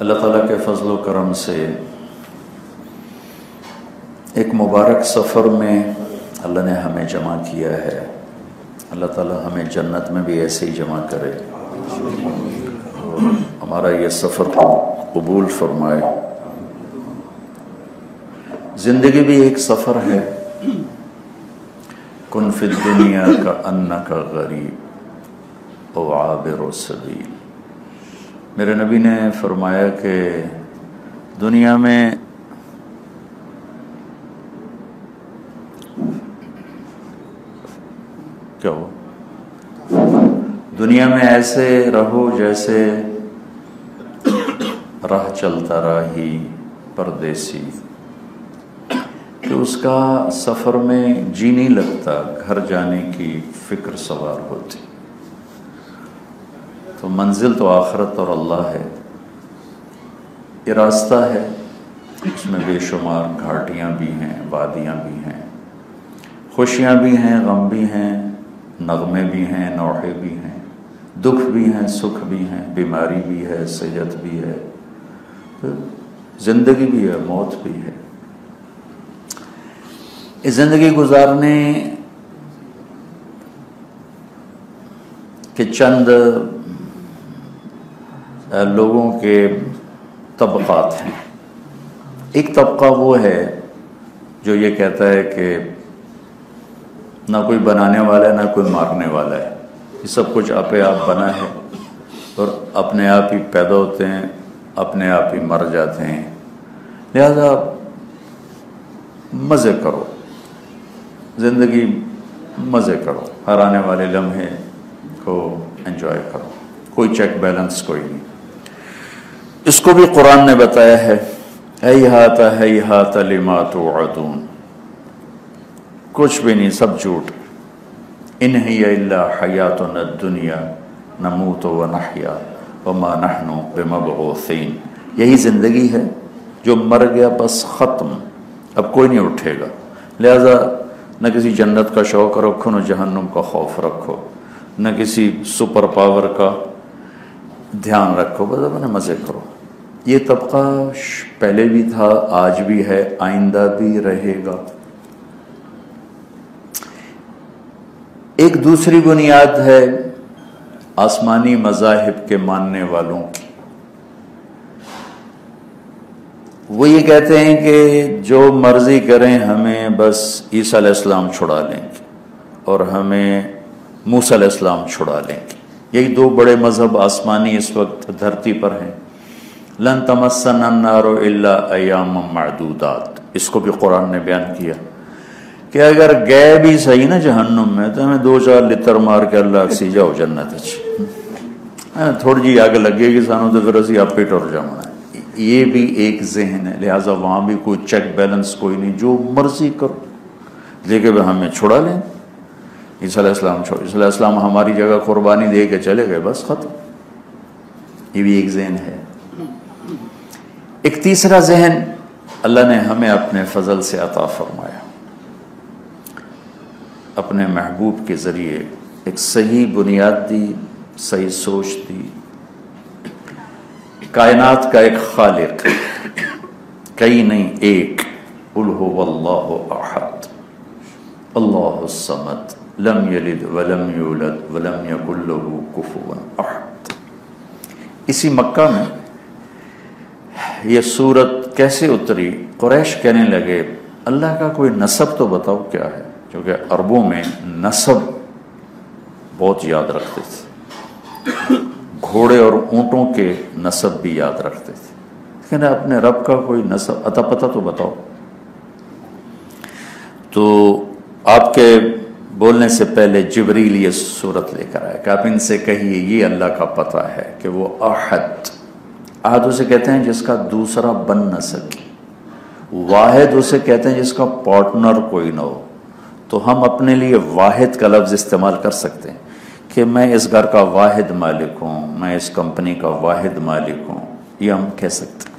اللہ تعالیٰ کے فضل و کرم سے ایک مبارک سفر میں اللہ نے ہمیں جمع کیا ہے۔ اللہ تعالیٰ ہمیں جنت میں بھی ایسے ہی جمع کرے اور ہمارا یہ سفر کو قبول فرمائے۔ زندگی بھی ایک سفر ہے۔ کن فی الدنیا کأنک غریب او عابر سبیل۔ میرے نبی نے فرمایا کہ دنیا میں کیا ہو، دنیا میں ایسے رہو جیسے راہ چلتا راہی پردیسی، کہ اس کا سفر میں جی نہیں لگتا، گھر جانے کی فکر سوار ہوتی۔ تو منزل تو آخرت اور اللہ ہے۔ یہ راستہ ہے، اس میں بے شمار گھاٹیاں بھی ہیں، وادیاں بھی ہیں، خوشیاں بھی ہیں، غم بھی ہیں، نغمے بھی ہیں، نوحے بھی ہیں، دکھ بھی ہیں، سکھ بھی ہیں، بیماری بھی ہے، صحت بھی ہے، زندگی بھی ہے، موت بھی ہے۔ اس زندگی گزارنے کے چند لوگوں کے طبقات ہیں۔ ایک طبقہ وہ ہے جو یہ کہتا ہے کہ نہ کوئی بنانے والا ہے نہ کوئی مارنے والا ہے، یہ سب کچھ آپ بنا ہے اور اپنے آپ ہی پیدا ہوتے ہیں، اپنے آپ ہی مر جاتے ہیں، لہذا مزے کرو، زندگی مزے کرو، ہر آنے والے لمحے کو انجوائے کرو، کوئی چیک بیلنس کوئی نہیں۔ اس کو بھی قرآن نے بتایا ہے، ہیہات ہیہات لما توعدون، کچھ بھی نہیں، سب جھوٹ۔ ان ہی الا حیاتنا الدنیا نموت ونحیا وما نحن بمبعوثین، یہی زندگی ہے، جو مر گیا بس ختم، اب کوئی نہیں اٹھے گا۔ لہذا نہ کسی جنت کا شوق رکھو، نہ جہنم کا خوف رکھو، نہ کسی سپر پاور کا دھیان رکھو، بس اپنے مزے کرو۔ یہ طبقہ پہلے بھی تھا، آج بھی ہے، آئندہ بھی رہے گا۔ ایک دوسری بنیاد ہے آسمانی مذاہب کے ماننے والوں کی۔ وہ یہ کہتے ہیں کہ جو مرضی کریں، ہمیں بس عیسیٰ علیہ السلام چھڑا لیں گے اور ہمیں موسیٰ علیہ السلام چھڑا لیں گے۔ یہی دو بڑے مذہب آسمانی اس وقت دھرتی پر ہیں۔ لن تمسنا النار الا ایاما معدودات، اس کو بھی قرآن نے بیان کیا کہ اگر گئے بھی صحیح نا جہنم میں تو ہمیں 2-4 لتر مار کے اللہ سی جاؤ جنت اچھی، تھوڑی جی آگ لگے گی سانو تو پھر اسی آپ پہ ٹر جانا ہے۔ یہ بھی ایک ذہن ہے، لہٰذا وہاں بھی کوئی چیک بیلنس کوئی نہیں، جو مرضی کرو، لیکن ہمیں چھڑا لیں۔ عیسیٰ علیہ السلام عیسیٰ علیہ السلام ہماری جگہ قربانی دے کے چلے گئے، بس ختم۔ یہ بھی ایک ذہن ہے۔ ایک تیسرا ذہن اللہ نے ہمیں اپنے فضل سے عطا فرمایا، اپنے محبوب کے ذریعے ایک صحیح بنیاد دی، صحیح سوچ دی۔ کائنات کا ایک خالق، کئی نہیں، ایک، قل هو اللہ احد اللہ الصمد لم یلد ولم یولد ولم یکن له کفوا احد۔ اسی مکہ میں یہ سورت کیسے اتری؟ قریش کہنے لگے اللہ کا کوئی نسب تو بتاؤ کیا ہے، کیونکہ عربوں میں نسب بہت یاد رکھتے تھے، گھوڑے اور اونٹوں کے نسب بھی یاد رکھتے تھے، لیکن اپنے رب کا کوئی نسب عطا پتہ تو بتاؤ۔ تو آپ کے بولنے سے پہلے جبریل یہ صورت لے کر آئے کہ آپ ان سے کہیے یہ اللہ کا پتہ ہے کہ وہ احد، احد اسے کہتے ہیں جس کا دوسرا بن نہ سکے، واحد اسے کہتے ہیں جس کا پارٹنر کوئی نہ ہو۔ تو ہم اپنے لیے واحد کا لفظ استعمال کر سکتے ہیں کہ میں اس گھر کا واحد مالک ہوں، میں اس کمپنی کا واحد مالک ہوں، یہ ہم کہہ سکتے ہیں۔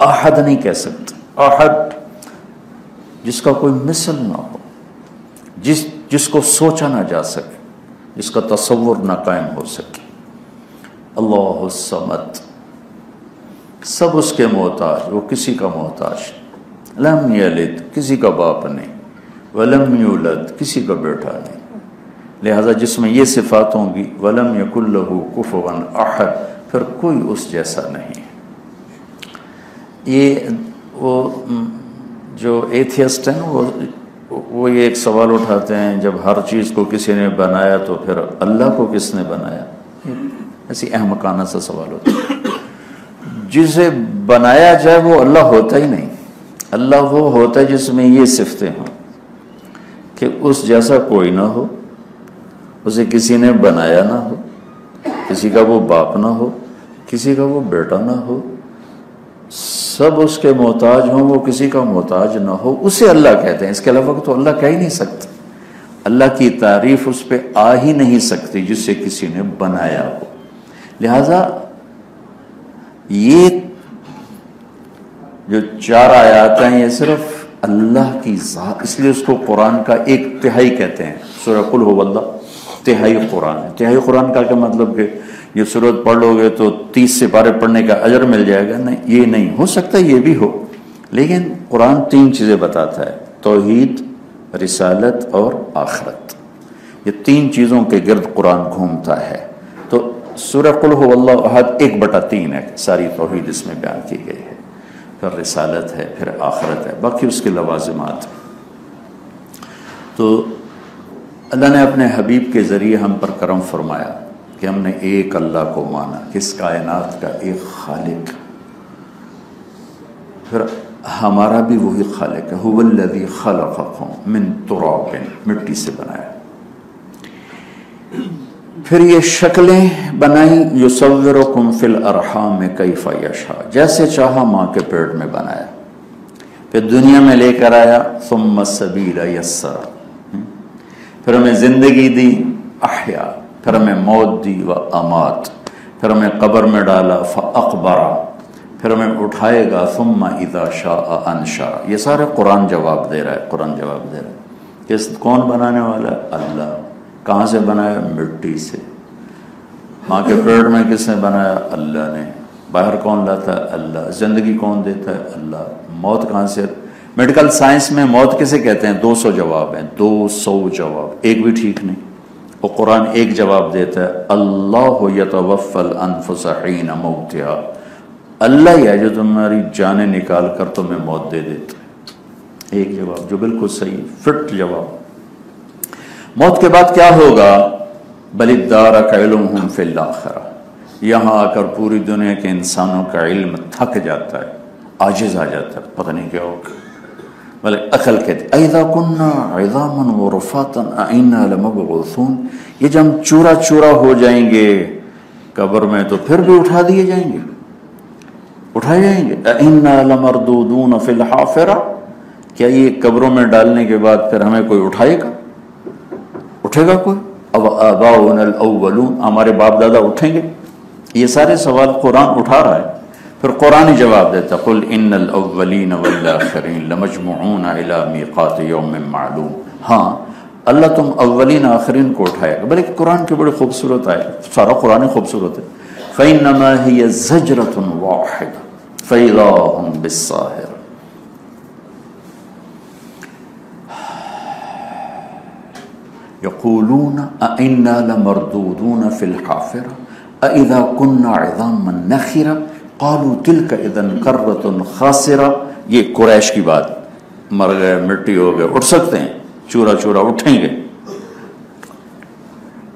احد نہیں کہہ سکتے۔ احد جس کا کوئی مثل نہ ہو، جس کو سوچا نہ جا سکے، جس کا تصور نہ قائم ہو سکے۔ اللہ الصمد، سب اس کے محتاج، وہ کسی کا محتاج، لم یلد کسی کا باپ نہیں، ولم یولد کسی کا بیٹا نہیں، لہذا جس میں یہ صفات ہوں گی ولم یکن لہ کفوا احد، پھر کوئی اس جیسا نہیں۔ یہ وہ جو ایتھیسٹ ہیں وہ یہ ایک سوال اٹھاتے ہیں، جب ہر چیز کو کسی نے بنایا تو پھر اللہ کو کس نے بنایا؟ ایسی احمقانہ سا سوال ہوتا ہے۔ جسے بنایا جائے وہ اللہ ہوتا ہی نہیں، اللہ وہ ہوتا ہے جس میں یہ صفتیں ہوں کہ اس جیسا کوئی نہ ہو، اسے کسی نے بنایا نہ ہو، کسی کا وہ باپ نہ ہو، کسی کا وہ بیٹا نہ ہو، سب اس کے محتاج ہوں، وہ کسی کا محتاج نہ ہو، اسے اللہ کہتے ہیں۔ اس کے علاوہ تو اللہ کہہ ہی نہیں سکتے، اللہ کی تعریف اس پہ آ ہی نہیں سکتی جسے کسی نے بنایا ہو۔ لہذا یہ جو 4 آیات ہیں یہ صرف اللہ کی ذات، اس لیے اس کو قرآن کا 1/3 کہتے ہیں۔ سورہ قل هو اللہ 1/3 قرآن ہے۔ 1/3 قرآن کا کیا مطلب کہ یہ سورت پڑھ لو گے تو 30 سپارے پڑھنے کا اجر مل جائے گا؟ نہیں، یہ نہیں ہو سکتا، یہ بھی ہو، لیکن قرآن 3 چیزیں بتاتا ہے: توحید، رسالت اور آخرت۔ یہ 3 چیزوں کے گرد قرآن گھومتا ہے۔ تو سورہ قل هو اللہ احد 1/3 ہے، ساری توحید اس میں بیان کی گئی ہے، پھر رسالت ہے، پھر آخرت ہے، باقی اس کے لوازمات ہیں۔ تو اللہ نے اپنے حبیب کے ذریعے ہم پر کرم فرمایا کہ ہم نے ایک اللہ کو مانا کہ اس کائنات کا ایک خالق، پھر ہمارا بھی وہی خالق ہے، هو الذی خلقکم من تراب، مٹی سے بنایا، پھر یہ شکلیں بنائیں، یصورکم فی الارحام کیف یشاء، جیسے چاہا ماں کے پیٹ میں بنایا، پھر دنیا میں لے کر آیا، ثم السبیل یسر، پھر ہمیں زندگی دی، احیا، پھر ہمیں موت دی، و امات، پھر ہمیں قبر میں ڈالا، فاقبر، پھر ہمیں اٹھائے گا، ثم اذا شاء انشا۔ یہ سارے قرآن جواب دے رہا ہے، قرآن جواب دے رہا ہے کہ کون بنانے والا ہے؟ اللہ۔ کہاں سے بنایا؟ مٹی سے۔ ماں کے پیٹ میں کس نے بنایا؟ اللہ نے۔ باہر کون لاتا ہے؟ اللہ۔ زندگی کون دیتا ہے؟ اللہ۔ موت کہاں سے؟ میڈیکل سائنس میں موت کسے کہتے ہیں؟ 200 جواب ہیں، 200 جواب، ایک بھی ٹھیک نہیں۔ وہ قرآن ایک جواب دیتا ہے، اللہ یتوفی الانفس حین موتہا، اللہ ہی ہے جو تمہاری جانیں نکال کر تمہیں موت دے دیتا ہے۔ ایک جواب جو بالکل صحیح، فٹ جواب۔ موت کے بعد کیا ہوگا؟ بل ادارک علمہم فی الآخرہ، یہاں آ کر پوری دنیا کے انسانوں کا علم تھک جاتا ہے، عاجز آ جاتا ہے، پتہ نہیں کیا ہوگا۔ بلکہ عقل کہتی اذا کنا عظاما ورفاتا انا لمبعوثون، یہ جب ہم چورا چورا ہو جائیں گے قبر میں تو پھر بھی اٹھا دیے جائیں گے، اٹھائے جائیں گے۔ انا لمردودون فی الحافرہ، کیا یہ قبروں میں ڈالنے کے بعد پھر ہمیں کوئی اٹھائے گا؟ اٹھے گا کوئی؟ اب آباؤنا الاولون، ہمارے باپ دادا اٹھیں گے؟ یہ سارے سوال قرآن اٹھا رہا ہے، پھر قرآن ہی جواب دیتا، قل ان الاولین والآخرین لمجموعون الی میقات یوم معلوم۔ ہاں اللہ تم اولین آخرین کو اٹھائے گا۔ بلکہ قرآن کی بڑی خوبصورت ہے، سارا قرآن خوبصورت ہے۔ فإنما ہی زجرۃ واحدۃ فإذا ہم بالساہرہ۔ یقولون أئنا لمردودون فی الحافرہ أئذا كنا عظاما نخرہ قالوا تلك اذا کرۃ خاسرہ۔ یہ قریش کی بات، مر گئے، مٹی ہو گئے، اٹھ سکتے ہیں، چورا چورا اٹھیں گے؟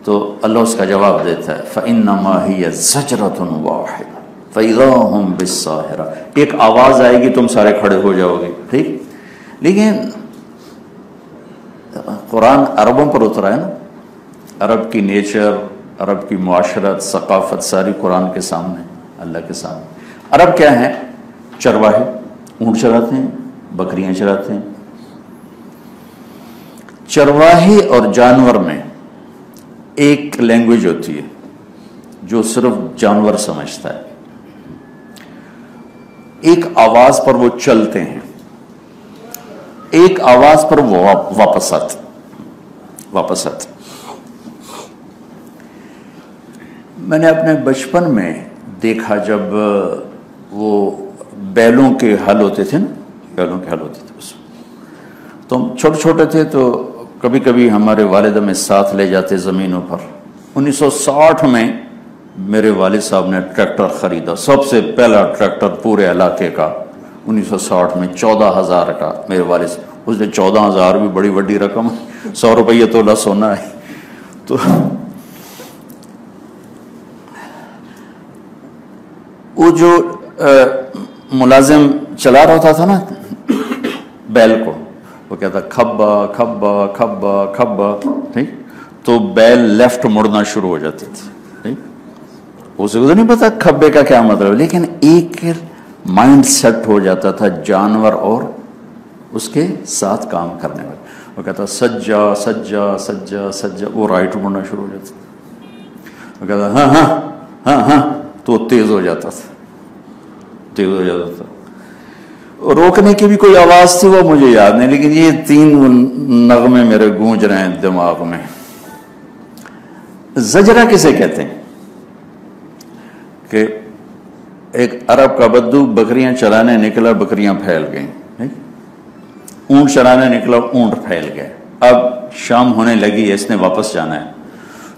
تو اللہ اس کا جواب دیتا ہے فإنما هي زجرۃ واحدۃ فإذا هم بالساہرہ، ایک آواز آئے گی، تم سارے کھڑے ہو جاؤ گے، ٹھیک؟ لیکن قرآن عربوں پر اترا ہے نا، عرب کی نیچر، عرب کی معاشرت، ثقافت ساری قرآن کے سامنے، اللہ کے سامنے۔ عرب کیا ہیں؟ چرواہے، اونٹ چراتے ہیں، بکریاں چراتے ہیں۔ چرواہے اور جانور میں ایک لینگویج ہوتی ہے جو صرف جانور سمجھتا ہے، ایک آواز پر وہ چلتے ہیں، ایک آواز پر وہ واپس آتے۔ میں نے اپنے بچپن میں دیکھا، جب وہ بیلوں کے حل ہوتے تھے نا، بیلوں کے حل ہوتے تھے اس میں، تو ہم چھوٹے چھوٹے تھے تو کبھی کبھی ہمارے والد ہمیں ساتھ لے جاتے زمینوں پر۔ 1960 میں میرے والد صاحب نے ٹریکٹر خریدا، سب سے پہلا ٹریکٹر پورے علاقے کا، 1960 میں 14,000 کا میرے والد صاحب، اس نے 14,000 بھی بڑی بڑی رقم ہے، 100 روپیہ تولہ سونا ہے۔ تو وہ جو ملازم چلا رہا تھا نا بیل کو، وہ کہتا کھبا کھبا کھبا کھبا، ٹھیک، تو بیل لیفٹ مڑنا شروع ہو جاتے تھے، ٹھیک، اسے تو نہیں پتا کھبے کا کیا مطلب، لیکن ایک مائنڈ سیٹ ہو جاتا تھا جانور اور اس کے ساتھ کام کرنے والا۔ وہ کہتا سجا سجا سجا سجا، وہ رائٹ مڑنا شروع ہو جاتا تھا، وہ کہتا ہاں ہاں ہاں ہاں، تو تیز ہو جاتا تھا، تیز ہو جاتا تھا۔ روکنے کی بھی کوئی آواز تھی وہ مجھے یاد نہیں، لیکن یہ 3 نغمے میرے گونج رہے ہیں دماغ میں۔ زجرہ کسے کہتے ہیں؟ کہ ایک عرب کا بدو بکریاں چلانے نکلا، بکریاں پھیل گئیں، اونٹ چلانے نکلا، اونٹ پھیل گئے، اب شام ہونے لگی ہے، اس نے واپس جانا ہے،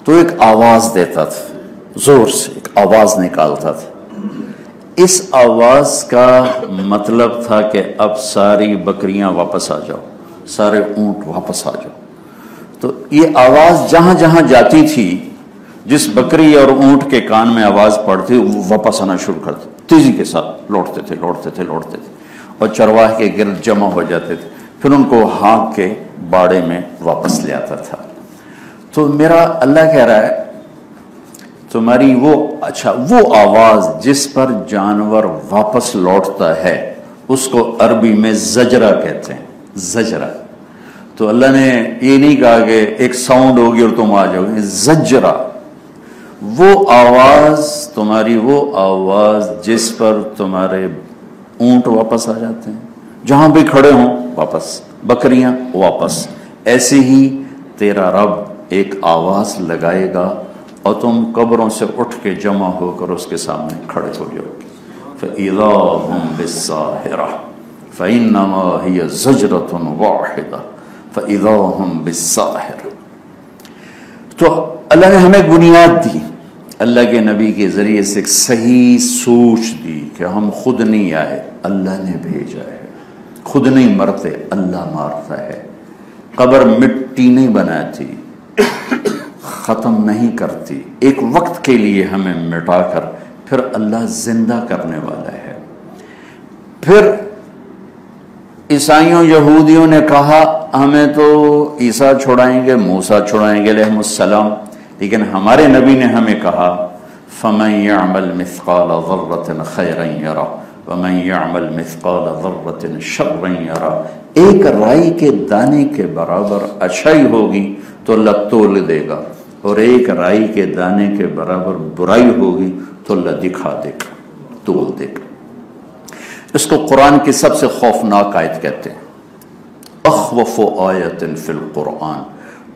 تو ایک آواز دیتا تھا، زور سے ایک آواز نکالتا تھا۔ اس آواز کا مطلب تھا کہ اب ساری بکریاں واپس آ جاؤ، سارے اونٹ واپس آ جاؤ۔ تو یہ آواز جہاں جہاں جاتی تھی، جس بکری اور اونٹ کے کان میں آواز پڑتی وہ واپس آنا شروع کرتے، تیزی کے ساتھ لوٹتے تھے لوٹتے تھے لوٹتے تھے، اور چرواہے کے گرد جمع ہو جاتے تھے، پھر ان کو ہانک کے باڑے میں واپس لے آتا تھا۔ تو میرا اللہ کہہ رہا ہے تمہاری وہ آواز جس پر جانور واپس لوٹتا ہے، اس کو عربی میں زجرہ کہتے ہیں، زجرہ۔ تو اللہ نے یہ نہیں کہا کہ ایک ساؤنڈ ہوگی اور تم آ جاؤ گے، زجرہ، وہ آواز، تمہاری وہ آواز جس پر تمہارے اونٹ واپس آ جاتے ہیں، جہاں بھی کھڑے ہوں واپس، بکریاں واپس، ایسے ہی تیرا رب ایک آواز لگائے گا اور تم قبروں سے اٹھ کے جمع ہو کر اس کے سامنے کھڑے ہو جاؤ گے۔ فَإِذَا هُمْ بِالسَّاهِرَةِ فَإِنَّمَا هِيَ زَجْرَةٌ وَاحِدَةٌ فَإِذَا هُمْ بِالسَّاهِرَةِ۔ تو اللہ نے ہمیں بنیاد دی، اللہ کے نبی کے ذریعے سے ایک صحیح سوچ دی کہ ہم خود نہیں آئے، اللہ نے بھیجا ہے، خود نہیں مرتے، اللہ مارتا ہے، قبر مٹی نہیں بناتی، ختم نہیں کرتی، ایک وقت کے لیے ہمیں مٹا کر پھر اللہ زندہ کرنے والا ہے۔ پھر عیسائیوں یہودیوں نے کہا ہمیں تو عیسیٰ چھڑائیں گے، موسیٰ چھڑائیں گے علیہ السلام، لیکن ہمارے نبی نے ہمیں کہا فَمَن يَعْمَلْ مِثْقَالَ ذَرَّةٍ خَيْرًا يَرَهُ وَمَن يَعْمَلْ مِثْقَالَ ذَرَّةٍ شَرًّا يَرَهُ۔ ایک رائی کے دانے کے برابر اچھائی ہوگی تو اللہ تول دے گا، اور ایک رائی کے دانے کے برابر برائی ہوگی تو اللہ دکھا دے گا، تول دے گا۔ اس کو قرآن کی سب سے خوفناک آیت کہتے ہیں، اخوف آیت فی القرآن،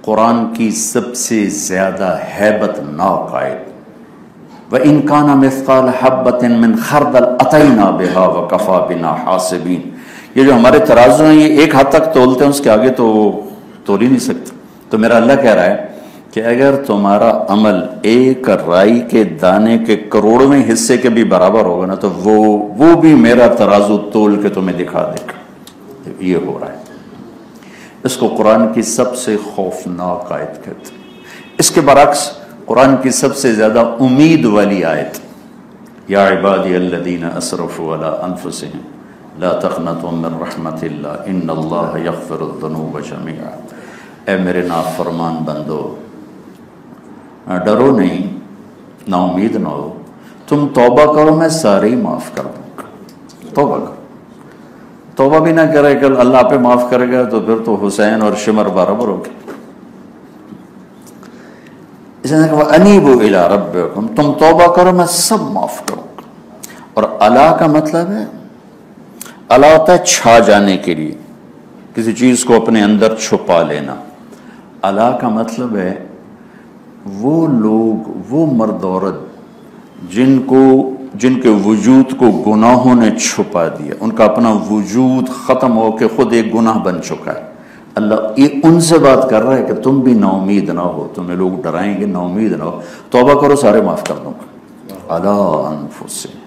قرآن کی سب سے زیادہ ہیبت ناک آیت۔ وَإِن كَانَ مِثْقَالَ حَبَّةٍ مِّنْ خَرْدَلٍ أَتَيْنَا بِهَا وَكَفَى بِنَا حَاسِبِينَ۔ یہ جو ہمارے ترازو ہیں یہ ایک حد تک تولتے ہیں، اس کے آگے تو تول ہی نہیں سکتے۔ تو میرا اللہ کہہ رہا ہے کہ اگر تمہارا عمل ایک رائی کے دانے کے کروڑویں حصے کے بھی برابر ہوگا نا، تو وہ بھی میرا ترازو تول کے تمہیں دکھا دے گا۔ یہ ہو رہا ہے، اس کو قرآن کی سب سے خوفناک آیت کہتے ہیں۔ اس کے برعکس قرآن کی سب سے زیادہ امید والی آیت، یا عبادی الذین اسرفوا علی انفسہم لا تقنطوا من رحمت اللہ ان اللہ یغفر الذنوب جميعا۔ اے میرے نافرمان بندو، ڈرو نہیں، نا امید نہ ہو، تم توبہ کرو میں سارے ہی معاف کر دوں گا۔ توبہ کرو، توبہ بھی نہ کرے کہ اللہ پہ معاف کرے گا تو پھر تو حسین اور شمر برابر ہو گئے۔ اس نے کہا انیبوا الی ربکم، تم توبہ کرو میں سب معاف کروں گا۔ اور الا کا مطلب ہے، الا ہوتا ہے چھا جانے کے لیے، کسی چیز کو اپنے اندر چھپا لینا۔ الا کا مطلب ہے وہ لوگ، وہ مرد عورت جن کو جن کے وجود کو گناہوں نے چھپا دیا، ان کا اپنا وجود ختم ہو کے خود ایک گناہ بن چکا ہے، اللہ یہ ان سے بات کر رہا ہے کہ تم بھی نا امید نہ ہو، تمہیں لوگ ڈرائیں گے، نا امید نہ ہو، توبہ کرو سارے معاف کر دوں گا، علی انفسہم۔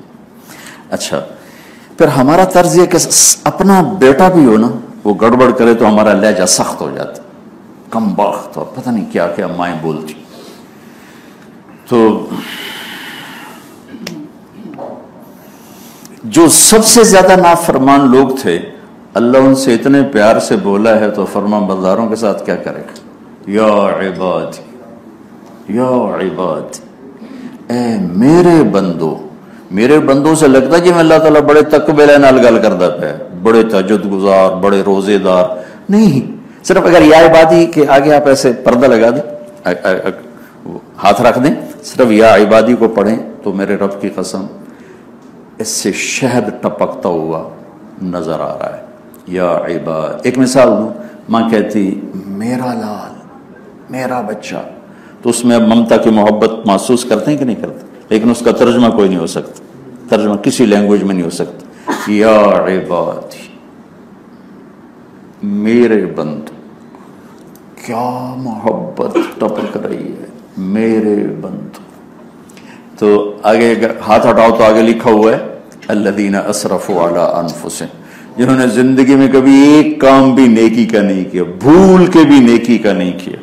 اچھا پھر ہمارا طرز یہ کہ اپنا بیٹا بھی ہو نا وہ گڑبڑ کرے تو ہمارا لہجہ سخت ہو جاتا، کم بخت اور پتہ نہیں کیا کیا مائیں بولتی۔ تو جو سب سے زیادہ نافرمان لوگ تھے، اللہ ان سے اتنے پیار سے بولا ہے تو فرمان برداروں کے ساتھ کیا کرے گا؟ یا عباد، یا عباد، اے میرے بندو۔ میرے بندوں سے لگتا ہے کہ میں اللہ تعالیٰ بڑے تقبل نال گل کردا پہ، بڑے تہجد گزار، بڑے روزے دار نہیں، صرف اگر یا عبادی کے آگے آپ ایسے پردہ لگا دیں، ہاتھ رکھ دیں، صرف یا عبادی کو پڑھیں تو میرے رب کی قسم اس سے شہد ٹپکتا ہوا نظر آ رہا ہے۔ یا عباد، ایک مثال دوں، ماں کہتی میرا لال، میرا بچہ، تو اس میں ممتا کی محبت محسوس کرتے ہیں کہ نہیں کرتے؟ لیکن اس کا ترجمہ کوئی نہیں ہو سکتا، ترجمہ کسی لینگویج میں نہیں ہو سکتا۔ یا عباد، میرے بندو، کیا محبت ٹپک رہی ہے، میرے بندو۔ تو آگے ہاتھ ہٹاؤ تو آگے لکھا ہوا ہے الذین اسرفوا علی انفسہم، جنہوں نے زندگی میں کبھی ایک کام بھی نیکی کا نہیں کیا، بھول کے بھی نیکی کا نہیں کیا۔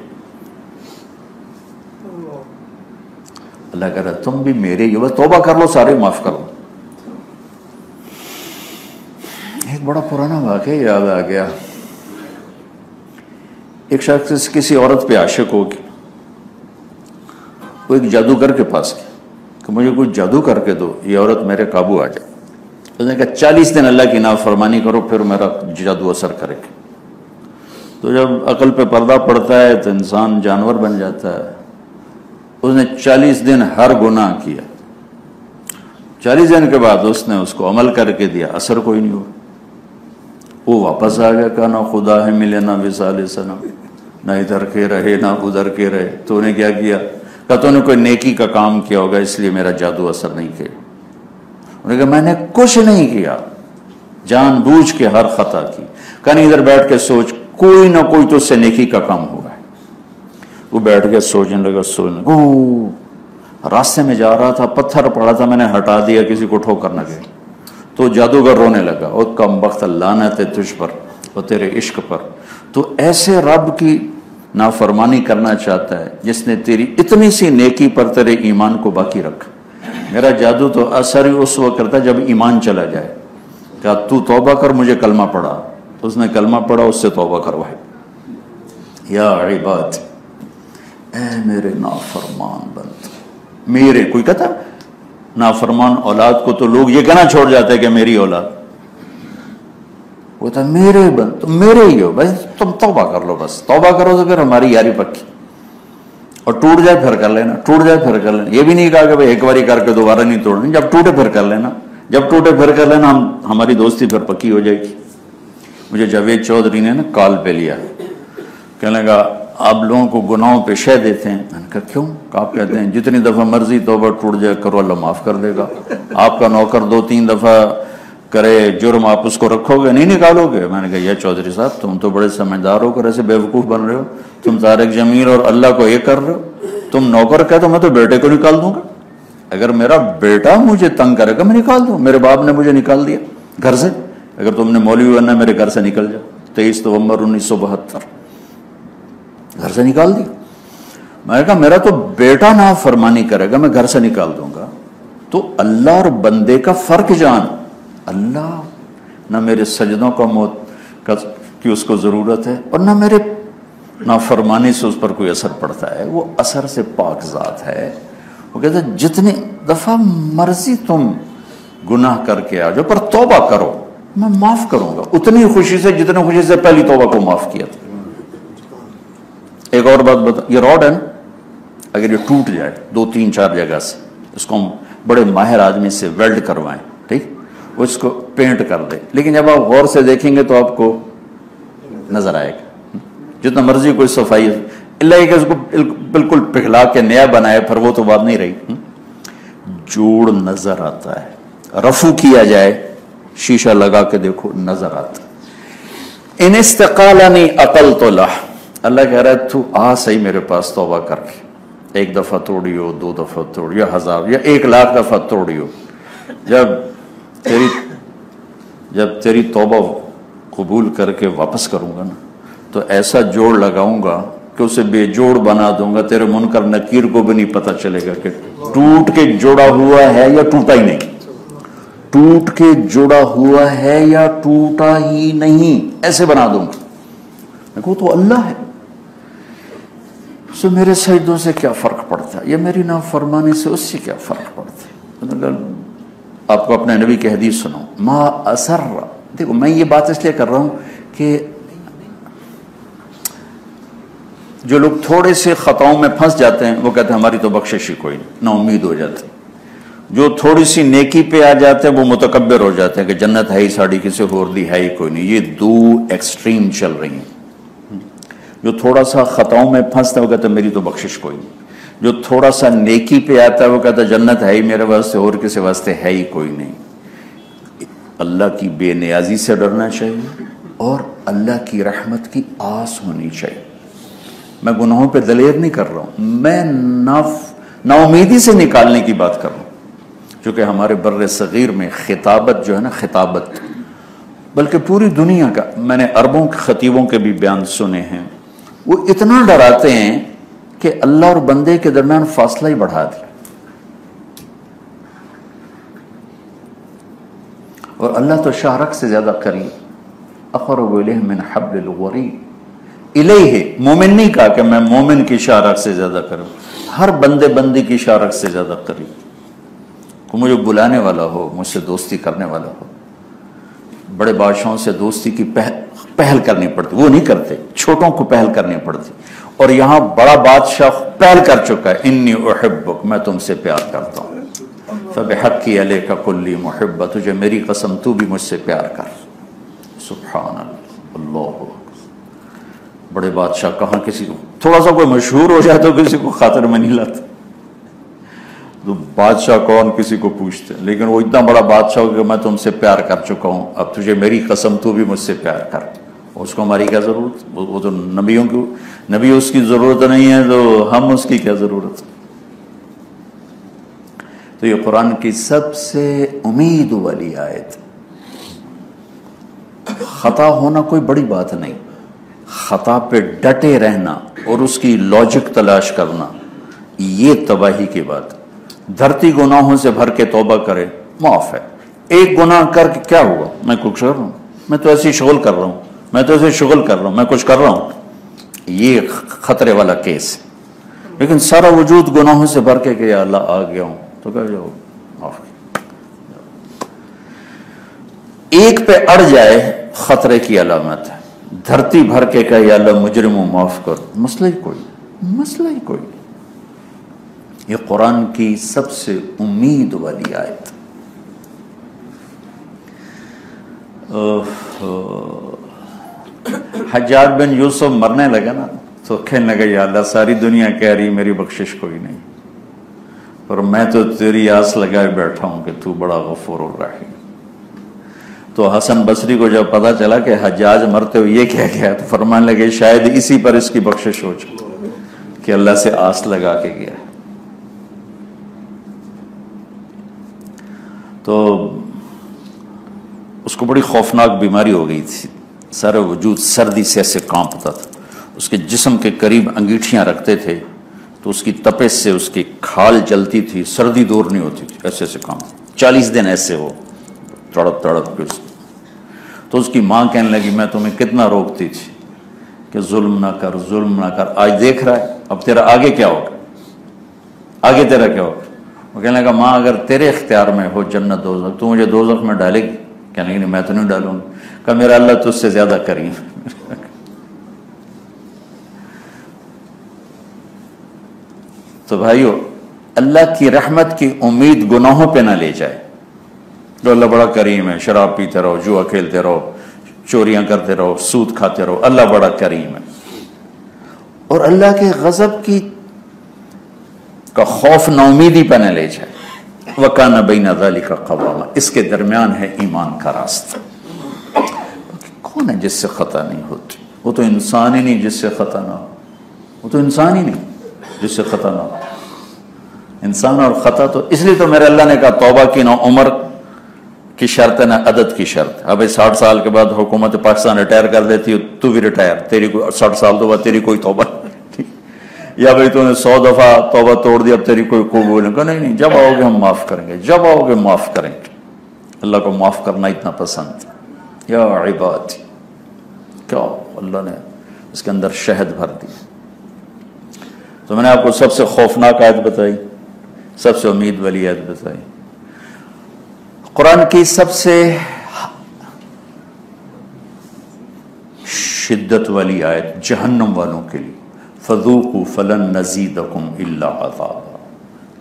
اللہ کہہ رہا تم بھی میرے ہی ہو، بس توبہ کر لو سارے معاف کر لو۔ ایک بڑا پرانا واقعہ یاد آ گیا، ایک شخص کسی عورت پہ عاشق ہو گیا، وہ ایک جادوگر کے پاس گیا کہ مجھے کوئی جادو کر کے دو، یہ عورت میرے قابو آ جائے۔ اس نے کہا 40 دن اللہ کی نافرمانی کرو پھر میرا جادو اثر کرے گا۔ تو جب عقل پہ پردہ پڑتا ہے تو انسان جانور بن جاتا ہے۔ اس نے 40 دن ہر گناہ کیا، 40 دن کے بعد اس نے اس کو عمل کر کے دیا، اثر کوئی نہیں ہوا۔ وہ واپس آ گیا، کہا نہ خدا ہے ملے نہ وصال صنم، نہ ادھر کے رہے نہ ادھر کے رہے، تو نے کیا کیا؟ کہا تو نے کوئی نیکی کا کام کیا ہوگا اس لیے میرا جادو اثر نہیں کیا۔ انہوں نے کہا میں نے کچھ نہیں کیا، جان بوجھ کے ہر خطا کی۔ کہا نہیں ادھر بیٹھ کے سوچ، کوئی نہ کوئی تو اس سے نیکی کا کام ہوا ہے۔ وہ بیٹھ کے سوچنے لگا، راستے میں جا رہا تھا، پتھر پڑا تھا، میں نے ہٹا دیا، کسی کو ٹھوکر نہ گئی۔ تو جادوگر رونے لگا، اور کم بخت لعنت ہے تجھ پر اور تیرے عشق پر، تو ایسے رب کی نافرمانی کرنا چاہتا ہے جس نے تیری اتنی سی نیکی پر تیرے ایمان کو باقی رکھا۔ میرا جادو تو اثر ہی اس وقت کرتا ہے جب ایمان چلا جائے۔ کہا تو توبہ کر، مجھے کلمہ پڑھا۔ تو اس نے کلمہ پڑھا، اس سے توبہ کروائی۔ یا عباد، اے میرے نافرمان بند، میرے، کوئی کہتا نافرمان اولاد کو تو لوگ یہ کہنا چھوڑ جاتے ہیں کہ میری اولاد، وہ تھا میرے بند، تم میرے ہی ہو، بس تم توبہ کر لو، بس توبہ کرو تو پھر ہماری یاری پکی، اور ٹوٹ جائے پھر کر لینا، ٹوٹ جائے پھر کر لینا۔ یہ بھی نہیں کہا کہ بھائی ایک باری کر کے دوبارہ نہیں توڑنی، جب ٹوٹے پھر کر لینا، جب ٹوٹے پھر کر لینا، ہماری دوستی پھر پکی ہو جائے گی۔ مجھے جاوید چودھری نے نا کال پہ لیا، کہنے لگا آپ لوگوں کو گناہوں پہ شے دیتے ہیں۔ میں نے کہا کیوں؟ آپ کہتے ہیں جتنی دفعہ مرضی توبہ ٹوٹ جائے کرو، اللہ معاف کر دے گا۔ آپ کا نوکر 2-3 دفعہ کرے جرم، آپ اس کو رکھو گے، نہیں نکالو گے؟ میں نے کہا یہ چودھری صاحب تم تو بڑے سمجھدار ہو کر ایسے بیوقوف بن رہے ہو، تم طارق جمیل اور اللہ کو ایک کر رہے ہو۔ تم نوکر کہے تو میں تو بیٹے کو نکال دوں گا، اگر میرا بیٹا مجھے تنگ کرے گا میں نکال دوں، میرے باپ نے مجھے نکال دیا گھر سے، اگر تم نے مولوی بننا میرے گھر سے نکل جاؤ۔ 23 نومبر 1972 گھر سے نکال دیا۔ میں نے کہا میرا تو بیٹا نافرمانی کرے گا میں گھر سے نکال دوں گا، تو اللہ اور بندے کا فرق جان۔ اللہ نہ میرے سجدوں کا موت کی اس کو ضرورت ہے، اور نہ میرے نافرمانی سے اس پر کوئی اثر پڑتا ہے، وہ اثر سے پاک ذات ہے۔ وہ کہتے ہیں جتنی دفعہ مرضی تم گناہ کر کے آ جاؤ پر توبہ کرو، میں معاف کروں گا اتنی خوشی سے جتنی خوشی سے پہلی توبہ کو معاف کیا تھا۔ ایک اور بات بتا، یہ راڈ ہے نا، اگر یہ ٹوٹ جائے 2-3-4 جگہ سے، اس کو ہم بڑے ماہر آدمی سے ویلڈ کروائیں، ٹھیک، وہ اس کو پینٹ کر دے، لیکن جب آپ غور سے دیکھیں گے تو آپ کو نظر آئے گا جتنا مرضی کوئی صفائی، اللہ کہ اس کو بالکل پگھلا کے نیا بنائے، پھر وہ تو بات نہیں رہی۔ جوڑ نظر آتا ہے، رفو کیا جائے شیشہ لگا کے دیکھو نظر آتا ہے۔ ان استقالنی عقلت لہ، اللہ کہہ رہا ہے تو آ صحیح میرے پاس توبہ کر کے، ایک دفعہ توڑی ہو، 2 دفعہ توڑی، یا 1000 یا 1,00,000 دفعہ توڑی ہو، جب تیری توبہ قبول کر کے واپس کروں گا نا تو ایسا جوڑ لگاؤں گا کہ اسے بے جوڑ بنا دوں گا، تیرے منکر نکیر کو بھی نہیں پتہ چلے گا کہ ٹوٹ کے جوڑا ہوا ہے یا ٹوٹا ہی نہیں، ٹوٹ کے جوڑا ہوا ہے یا ٹوٹا ہی نہیں، ایسے بنا دوں گا۔ میں کہوں تو اللہ ہے، سو میرے سجدوں سے کیا فرق پڑتا ہے، یا میری نافرمانی سے اس سے کیا فرق پڑتا ہے۔ آپ کو اپنے نبی کی حدیث سناؤں، ما اثر، دیکھو میں یہ بات اس لیے کر رہا ہوں کہ جو لوگ تھوڑے سے خطاؤں میں پھنس جاتے ہیں وہ کہتے ہیں ہماری تو بخشش ہی کوئی نہیں، نا امید ہو جاتی۔ جو تھوڑی سی نیکی پہ آ جاتے ہیں وہ متکبر ہو جاتے ہیں کہ جنت ہے ہی ساڑی کسی اور دی ہے ہی کوئی نہیں۔ یہ 2 ایکسٹریم چل رہی ہیں۔ جو تھوڑا سا خطاؤں میں پھنستا ہے وہ کہتا ہے میری تو بخشش کوئی نہیں، جو تھوڑا سا نیکی پہ آتا ہے وہ کہتا ہے جنت ہے ہی میرے واسطے، اور کسی واسطے ہے ہی کوئی نہیں۔ اللہ کی بے نیازی سے ڈرنا چاہیے اور اللہ کی رحمت کی آس ہونی چاہیے۔ میں گناہوں پہ دلیر نہیں کر رہا ہوں، میں نا امیدی سے نکالنے کی بات کر رہا ہوں، چونکہ ہمارے بر صغیر میں خطابت جو ہے نا، خطابت بلکہ پوری دنیا کا، میں نے عربوں کے خطیبوں کے بھی بیان سنے ہیں، وہ اتنا ڈراتے ہیں کہ اللہ اور بندے کے درمیان فاصلہ ہی بڑھا دیا، اور اللہ تو شاہرگ سے زیادہ قریب، اقرب الیہ من حبل الورید، الیہ مومن نہیں کہا کہ میں مومن کی شاہرگ سے زیادہ قریب، ہر بندے بندی کی شاہرگ سے زیادہ قریب۔ کوئی مجھے بلانے والا ہو، مجھ سے دوستی کرنے والا ہو، بڑے بادشاہوں سے دوستی کی پہل کرنی پڑتی، وہ نہیں کرتے، چھوٹوں کو پہل کرنی پڑتی، اور یہاں بڑا بادشاہ پہل کر چکا ہے، انی احبک، میں تم سے پیار کرتا ہوں، فبحقی علیک کلی محبہ، تجھے میری قسم تو بھی مجھ سے پیار کر۔ سبحان اللہ، اللہ بڑے بادشاہ کہاں کسی کو تھوڑا سا کوئی مشہور ہو جائے تو کسی کو خاطر میں نہیں لاتا، تو بادشاہ کون کسی کو پوچھتے، لیکن وہ اتنا بڑا بادشاہ ہو کہ میں تم سے پیار کر چکا ہوں، اب تجھے میری قسم تو بھی مجھ سے پیار کر۔ اس کو ہماری کیا ضرورت، وہ تو نبیوں کی، نبی اس کی ضرورت نہیں ہے تو ہم اس کی کیا ضرورت۔ تو یہ قرآن کی سب سے امید والی آیت، خطا ہونا کوئی بڑی بات نہیں، خطا پہ ڈٹے رہنا اور اس کی لاجک تلاش کرنا یہ تباہی کی بات۔ دھرتی گناہوں سے بھر کے توبہ کرے معاف ہے، ایک گناہ کر کے کیا ہوا، میں کچھ کر رہا ہوں، میں تو ایسے شغل کر رہا ہوں، میں تو ایسے شغل کر رہا ہوں، میں کچھ کر رہا ہوں، یہ خطرے والا کیس ہے۔ لیکن سارا وجود گناہوں سے بھر کے کہ یا اللہ آ گیا ہوں تو کہہ جاؤ معاف، ایک پہ اڑ جائے خطرے کی علامت ہے، دھرتی بھر کے کہ یا اللہ مجرموں معاف کر، مسئلہ ہی کوئی۔ یہ قرآن کی سب سے امید والی آیت۔ حجاج بن یوسف مرنے لگا نا تو کہنے لگا یا اللہ ساری دنیا کہہ رہی میری بخشش کوئی نہیں، اور میں تو تیری آس لگائے بیٹھا ہوں کہ تو بڑا غفور الرحیم۔ تو حسن بصری کو جب پتا چلا کہ حجاج مرتے ہوئے یہ کہہ گیا تو فرمانے لگے شاید اسی پر اس کی بخشش ہو جائے کہ اللہ سے آس لگا کے گیا۔ تو اس کو بڑی خوفناک بیماری ہو گئی تھی، سارا وجود سردی سے ایسے کانپتا تھا، اس کے جسم کے قریب انگیٹھیاں رکھتے تھے تو اس کی تپش سے اس کی کھال جلتی تھی، سردی دور نہیں ہوتی تھی، ایسے ایسے کام 40 دن ایسے ہو تڑپ کے۔ تو اس کی ماں کہنے لگی میں تمہیں کتنا روکتی تھی کہ ظلم نہ کر، آج دیکھ رہا ہے اب تیرا آگے کیا ہوگا، آگے تیرا کیا ہوگا۔ وہ کہنے لگا ماں اگر تیرے اختیار میں ہو جنت دوزخ تو مجھے دوزخ میں ڈالے گی؟ کہنے لگی میں تو نہیں ڈالوں گی۔ کہا میرا اللہ تجھ سے زیادہ کریم۔ تو بھائیو اللہ کی رحمت کی امید گناہوں پہ نہ لے جائے، تو اللہ بڑا کریم ہے، شراب پیتے رہو، جوا کھیلتے رہو، چوریاں کرتے رہو، سود کھاتے رہو، اللہ بڑا کریم ہے۔ اور اللہ کے غضب کا خوف نا امیدی پہ نہ لے جائے، وَكَانَ بَيْنَ ذَلِكَ قَوَامًا، اس کے درمیان ہے ایمان کا راستہ۔ کون ہے جس سے خطا نہیں ہوتی؟ وہ تو انسان ہی نہیں جس سے خطا نہ ہو، وہ تو انسان ہی نہیں جس سے خطا نہ ہو۔ انسان اور خطا تو اس لیے تو میرے اللہ نے کہا توبہ کی نہ عمر کی شرط ہے نہ عدد کی شرط۔ اب 60 سال کے بعد حکومت پاکستان ریٹائر کر دیتی ہے، تو بھی ریٹائر، تیری کوئی 60 سال تو بعد تیری کوئی توبہ نہیں، یا بھئی تو نے 100 دفعہ توبہ توڑ دی اب تیری کوئی قبول نہیں۔ نہیں، جب آؤ گے ہم معاف کریں گے، جب آؤ گے معاف کریں گے۔ اللہ کو معاف کرنا اتنا پسند ہے۔ یا عباد، کیا اللہ نے اس کے اندر شہد بھر دی۔ تو میں نے آپ کو سب سے خوفناک آیت بتائی، سب سے امید والی آیت بتائی، قرآن کی سب سے شدت والی آیت جہنم والوں کے لیے، فذوقوا فلن نزیدکم الا عذابا،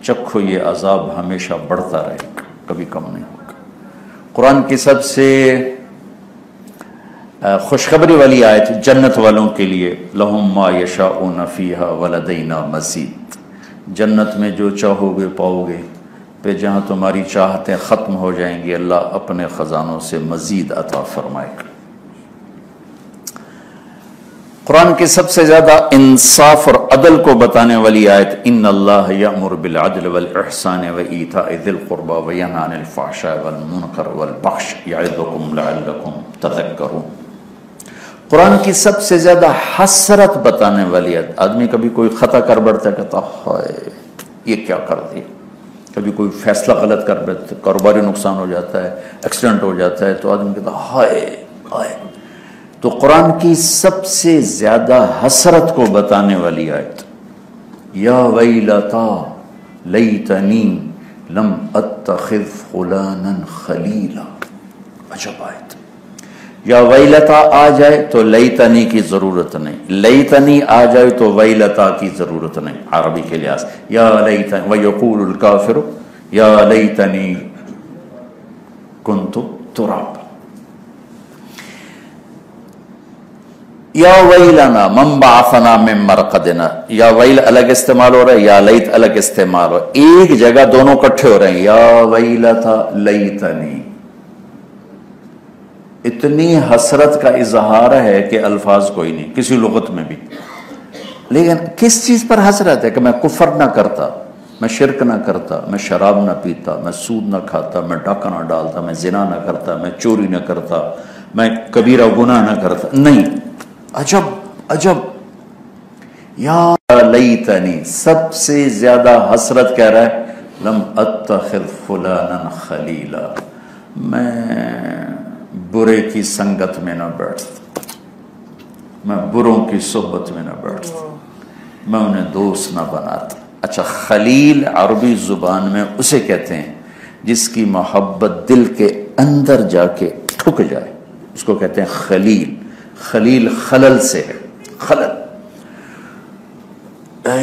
چکھو یہ عذاب ہمیشہ بڑھتا رہے گا، کبھی کم نہیں ہوگا۔ قرآن کی سب سے خوشخبری والی آیت جنت والوں کے لیے، لہم ما یشاؤون فیہا ولدینا مزید، جنت میں جو چاہو گے پاؤ گے، پہ جہاں تمہاری چاہتیں ختم ہو جائیں گی اللہ اپنے خزانوں سے مزید عطا فرمائے گا۔ قرآن کی سب سے زیادہ انصاف اور عدل کو بتانے والی آیت، ان اللہ یأمر بالعدل والاحسان وایتاء ذی القربى وینہی عن الفحشاء والمنکر والبغی یعظکم لعلکم تذکرون۔ قرآن کی سب سے زیادہ حسرت بتانے والی آیت، آدمی کبھی کوئی خطا کر بیٹھتا ہے، کہتا ہائے یہ کیا کر دیا، کبھی کوئی فیصلہ غلط کر بیٹھتا ہے، کاروباری نقصان ہو جاتا ہے، ایکسیڈنٹ ہو جاتا ہے، تو آدمی کہتا ہائے ہائے۔ تو قرآن کی سب سے زیادہ حسرت کو بتانے والی آیت، یا ویلتا لیتنی لم اتخذ فلانا خلیلا، عجب آیت۔ یا ویلتا آ جائے تو لیتنی کی ضرورت نہیں، لیتنی آ جائے تو ویلتا کی ضرورت نہیں عربی کے لحاظ۔ یا لیتنی ویقول الکافر یا لیتنی کنت تراب، یا ویلنا من بعثنا من مرقدنا، یا ویل الگ استعمال ہو رہا ہے، یا لیت الگ استعمال ہو رہا ہے، ایک جگہ دونوں کٹھے ہو رہے ہیں، یا ویلتا لیتنی۔ اتنی حسرت کا اظہار ہے کہ الفاظ کوئی نہیں کسی لغت میں بھی، لیکن کس چیز پر حسرت ہے کہ میں کفر نہ کرتا، میں شرک نہ کرتا، میں شراب نہ پیتا، میں سود نہ کھاتا، میں ڈاکہ نہ ڈالتا، میں زنا نہ کرتا، میں چوری نہ کرتا، میں کبیرہ گناہ نہ کرتا، نہیں۔ عجب عجب، یا لیتنی، سب سے زیادہ حسرت کہہ رہا ہے، لم اتخذ فلانا خلیلا، میں برے کی سنگت میں نہ بیٹھتا، میں بروں کی صحبت میں نہ بیٹھتا، میں انہیں دوست نہ بناتا۔ اچھا، خلیل عربی زبان میں اسے کہتے ہیں جس کی محبت دل کے اندر جا کے ٹھک جائے، اس کو کہتے ہیں خلیل۔ خلیل خلل سے ہے، خلل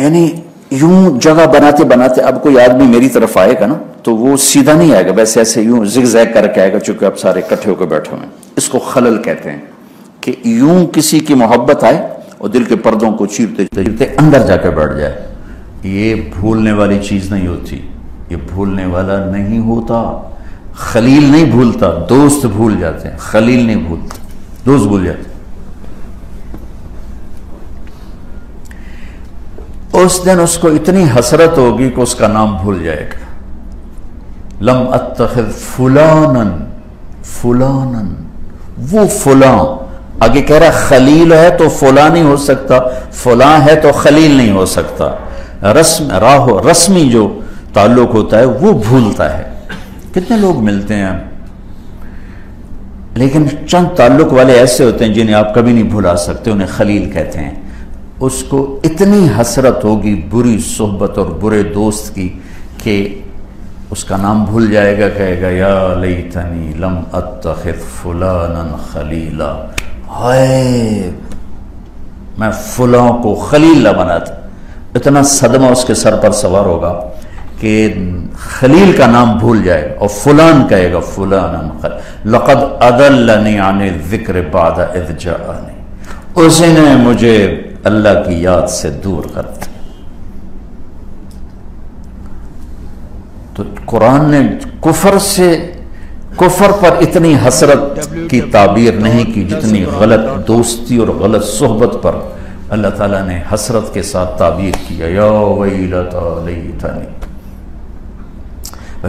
یعنی یوں جگہ بناتے بناتے اب کوئی آدمی میری طرف آئے گا نا تو وہ سیدھا نہیں آئے گا، ویسے ایسے یوں زگ زیگ کر کے آئے گا، چونکہ اب سارے اکٹھے ہو کے بیٹھے ہوئے ہیں۔ اس کو خلل کہتے ہیں کہ یوں کسی کی محبت آئے اور دل کے پردوں کو چیرتے چیرتے اندر جا کے بیٹھ جائے۔ یہ بھولنے والی چیز نہیں ہوتی، یہ بھولنے والا نہیں ہوتا۔ خلیل نہیں بھولتا، دوست بھول جاتے ہیں، خلیل نہیں بھولتا، دوست بھول جاتے ہیں۔ اس دن اس کو اتنی حسرت ہوگی کہ اس کا نام بھول جائے گا۔ لم اتخذ فلانا فلانا، وہ فلاں، آگے کہہ رہا خلیل ہے تو فلاں نہیں ہو سکتا، فلاں ہے تو خلیل نہیں ہو سکتا۔ رسمی جو تعلق ہوتا ہے وہ بھولتا ہے۔ کتنے لوگ ملتے ہیں لیکن چند تعلق والے ایسے ہوتے ہیں جنہیں آپ کبھی نہیں بھلا سکتے، انہیں خلیل کہتے ہیں۔ اس کو اتنی حسرت ہوگی بری صحبت اور برے دوست کی کہ اس کا نام بھول جائے گا، کہے گا یا لیتنی لم اتخذ فلانا خلیلا، ہائے میں فلاں کو خلیل نہ بناتا۔ اتنا صدمہ اس کے سر پر سوار ہوگا کہ خلیل کا نام بھول جائے گا اور فلان کہے گا فلانا لقد اضلنی عن الذکر بعد اذ جاءنی، اس نے مجھے اللہ کی یاد سے دور کر دیا۔ تو قرآن نے کفر پر اتنی حسرت کی تعبیر نہیں کی جتنی غلط دوستی اور غلط صحبت پر اللہ تعالیٰ نے حسرت کے ساتھ تعبیر کیا، یا ویلتا لیتنی۔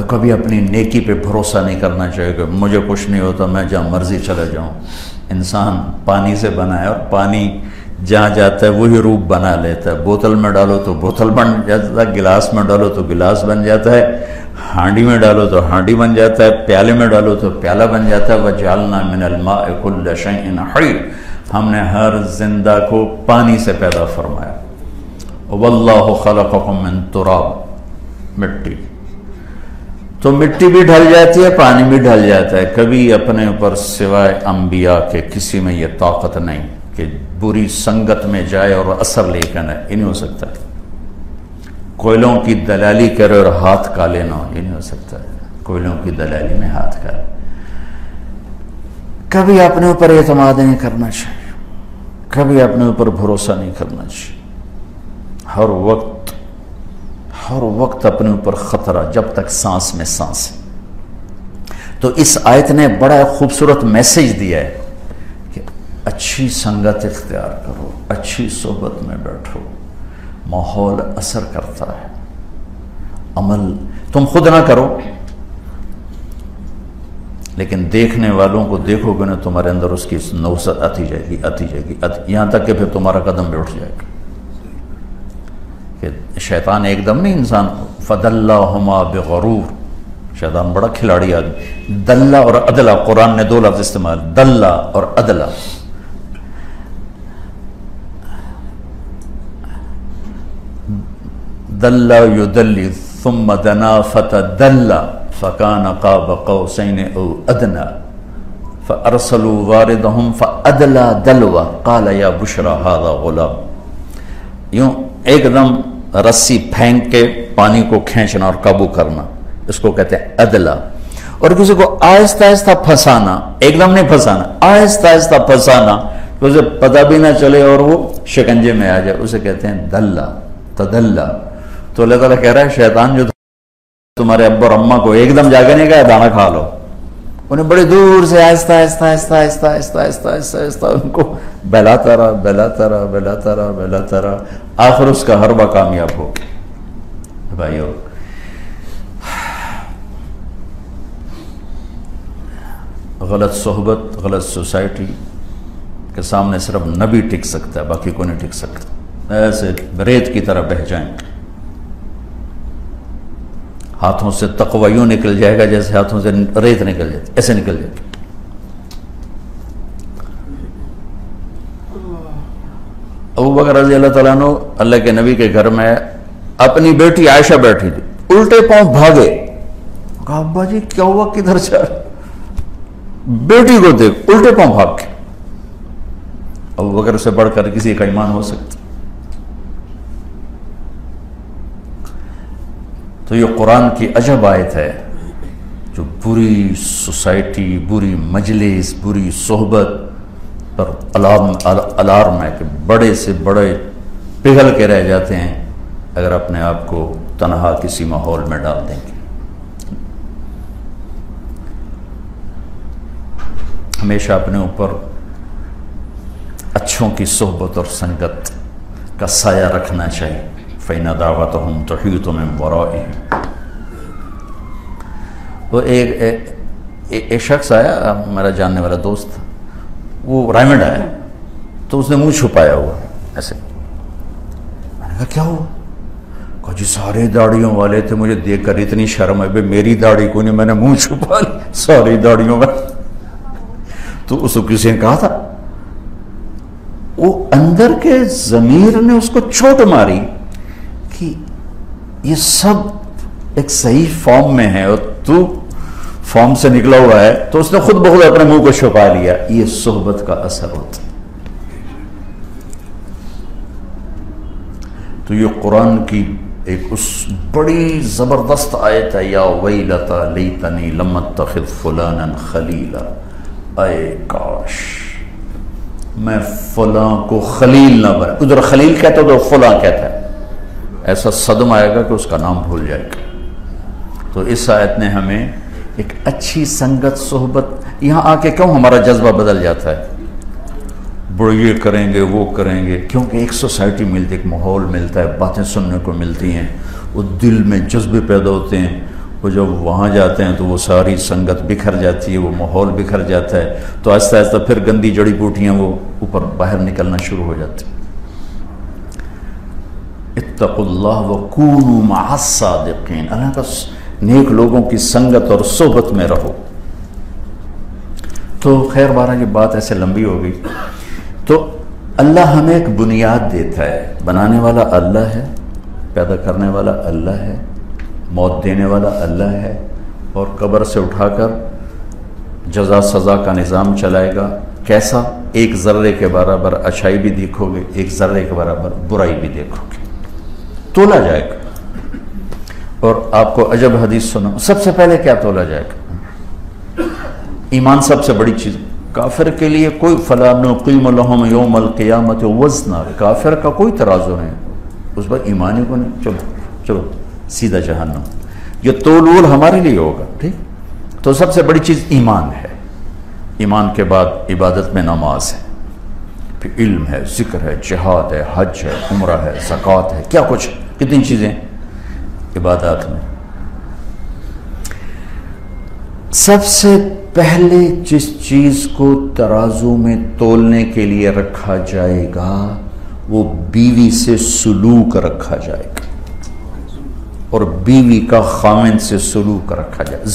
کبھی اپنی نیکی پہ بھروسہ نہیں کرنا چاہیے کہ مجھے کچھ نہیں ہوتا، میں جہاں مرضی چلا جاؤں۔ انسان پانی سے بنا ہے اور پانی جہاں جاتا ہے وہی روپ بنا لیتا ہے۔ بوتل میں ڈالو تو بوتل بن جاتا ہے، گلاس میں ڈالو تو گلاس بن جاتا ہے، ہانڈی میں ڈالو تو ہانڈی بن جاتا ہے، پیالے میں ڈالو تو پیالہ بن جاتا ہے۔ وَجَعَلْنَا مِنَ الْمَاءِ كُلَّ شَيْءٍ حَيٍّ، ہم نے ہر زندہ کو پانی سے پیدا فرمایا۔ وَاللَّهُ خَلَقَكُم مِّن تُرَابٍ، مٹی، تو مٹی بھی ڈھل جاتی ہے، پانی بھی ڈھل جاتا ہے۔ کبھی اپنے اوپر سوائے انبیاء کے کسی میں یہ طاقت نہیں کہ بری سنگت میں جائے اور اثر لے کر نہ، یہ نہیں ہو سکتا۔ کوئلوں کی دلالی کرے اور ہاتھ کالے نہ ہو، یہ نہیں ہو سکتا۔ کوئلوں کی دلالی میں ہاتھ کالے۔ کبھی اپنے اوپر اعتماد نہیں کرنا چاہیے، کبھی اپنے اوپر بھروسہ نہیں کرنا چاہیے۔ ہر وقت اپنے اوپر خطرہ، جب تک سانس میں سانس ہے۔ تو اس آیت نے بڑا خوبصورت میسیج دیا ہے کہ اچھی سنگت اختیار کرو، اچھی صحبت میں بیٹھو، ماحول اثر کرتا ہے۔ عمل تم خود نہ کرو لیکن دیکھنے والوں کو دیکھو گے نا، تمہارے اندر اس کی نوست آتی جائے گی، یہاں تک کہ پھر تمہارا قدم بھی اٹھ جائے گا۔ کہ شیطان ایک دم نہیں انسان، فَدَلَّهُمَا بِغَرُورٍ، شیطان بڑا کھلاڑی آدمی۔ دلہ اور عدلہ، قرآن نے دو لفظ استعمال، دلہ اور عدلہ۔ دلہ یدلی ثم دنا فتدلہ فکان قاب قوسین او ادنی فارسلوا واردہم فادلی دلوہ قال یا بشری ھذا غلام۔ یوں ایک دم رسی پھینک کے پانی کو کھینچنا اور قابو کرنا، اس کو کہتے ہیں عدلہ۔ اور کسی کو آہستہ آہستہ پھنسانا، ایک دم نہیں پھنسانا، آہستہ آہستہ پھنسانا کہ اسے پتہ بھی نہ چلے اور وہ شکنجے میں آ جائے، اسے کہتے ہیں دلہ، تدلہ۔ تو اللہ تعالیٰ کہہ رہا ہے شیطان جو تمہارے ابا اور اماں کو ایک دم جاگے نہیں کہا دانا کھا لو، انہیں بڑی دور سے آہستہ آہستہ آہستہ آہستہ آہستہ آہستہ آہستہ آہستہ ان کو بہلاتا رہا بہلاتا رہا بہلاتا رہا بہلاتا رہا، آخر اس کا حربہ کامیاب ہو گیا۔ بھائیو، غلط صحبت، غلط سوسائٹی کے سامنے صرف نبی ٹک سکتا ہے، باقی کوئی نہیں ٹک سکتا۔ ایسے ریت کی طرح بہہ جائیں، ہاتھوں سے تقوی یوں نکل جائے گا جیسے ہاتھوں سے ریت نکل جاتی، ایسے نکل جاتی۔ ابو بکر رضی اللہ تعالیٰ عنہ اللہ کے نبی کے گھر میں اپنی بیٹی عائشہ بیٹھی تھی، الٹے پاؤں بھاگے، کہا ابا جی کیا ہوا، کدھر جا رہے؟ بیٹی کو دیکھ الٹے پاؤں بھاگ کے۔ ابو بکر سے بڑھ کر کسی کا ایمان ہو سکتا؟ تو یہ قرآن کی عجب آیت ہے جو بری سوسائٹی، بری مجلس، بری صحبت پر الارم ہے کہ بڑے سے بڑے پگھل کے رہ جاتے ہیں اگر اپنے آپ کو تنہا کسی ماحول میں ڈال دیں گے۔ ہمیشہ اپنے اوپر اچھوں کی صحبت اور سنگت کا سایہ رکھنا چاہیے۔ فَإِنَّ دَعْوَتَهُمْ تُحِيطُ مِنْ وَرَائِهِمْ۔ تو ایک شخص آیا، میرا جاننے والا دوست، وہ رائمنڈ آیا تو اس نے منہ چھپایا ہوا ایسے۔ میں نے کہا کیا ہوا؟ کہا جی سارے داڑھیوں والے تھے، مجھے دیکھ کر اتنی شرم ہے، میری داڑھی کو نہیں، میں نے منہ چھپا لی ساری داڑھیوں میں۔ تو اس کو کسی نے کہا تھا، وہ اندر کے ضمیر نے اس کو چوٹ ماری کہ یہ سب ایک صحیح فارم میں ہے اور تو فارم سے نکلا ہوا ہے، تو اس نے خود بخود اپنے منہ کو چھپا لیا۔ یہ صحبت کا اثر ہوتا ہے۔ تو یہ قرآن کی ایک اس بڑی زبردست آیت ہے، یا ویلتا لیتنی لم اتخذ فلانا خلیلا، اے کاش میں فلاں کو خلیل نہ بنا۔ ادھر خلیل کہتا ہے تو فلاں کہتا ہے، ایسا صدمہ آئے گا کہ اس کا نام بھول جائے گا۔ تو تو اس آیت نے ہمیں ایک اچھی سنگت صحبت، یہاں آ کے کیوں ہمارا جذبہ بدل جاتا ہے، بڑے یہ کریں گے وہ کریں گے، کیونکہ ایک سوسائٹی ملتی ہے، ایک ماحول ملتا ہے، باتیں سننے کو ملتی ہیں، وہ دل میں جذبے پیدا ہوتے ہیں، وہ جب وہاں جاتے ہیں تو وہ ساری سنگت بکھر جاتی ہے، وہ ماحول بکھر جاتا ہے، تو آہستہ آہستہ پھر گندی جڑی بوٹیاں وہ اوپر باہر نکلنا شروع ہو جاتی ہیں۔ اتقوا اللہ وکونوا مع الصادقین، اللہ کا نیک لوگوں کی سنگت اور صحبت میں رہو۔ تو خیر بارہ یہ بات ایسے لمبی ہو گئی، تو اللہ ہمیں ایک بنیاد دیتا ہے، بنانے والا اللہ ہے، پیدا کرنے والا اللہ ہے، موت دینے والا اللہ ہے، اور قبر سے اٹھا کر جزا سزا کا نظام چلائے گا۔ کیسا؟ ایک ذرے کے برابر اچھائی بھی دیکھو گے، ایک ذرے کے برابر برائی بھی دیکھو گے، تولا جائے گا۔ اور آپ کو عجب حدیث سنا، سب سے پہلے کیا تولا جائے گا؟ ایمان سب سے بڑی چیز۔ کافر کے لیے کوئی فَلَا نُقِيمُ لَهُمْ يَوْمَ الْقِيَامَةِ وَزْنًا، کافر کا کوئی ترازو نہیں، اس پر ایمان ہی کو نہیں، چلو سیدھا جہنم۔ یہ تول وول ہمارے لیے ہوگا، ٹھیک؟ تو سب سے بڑی چیز ایمان ہے۔ ایمان کے بعد عبادت میں نماز ہے، پھر علم ہے، ذکر ہے، جہاد ہے، حج ہے، عمرہ ہے، زکوٰۃ ہے، کیا کچھ، کتنی چیزیں عبادات میں۔ سب سے پہلے جس چیز کو ترازو میں تولنے کے لیے رکھا جائے گا وہ بیوی سے سلوک رکھا جائے گا، اور بیوی کا خامن سے سلوک رکھا جائے گا۔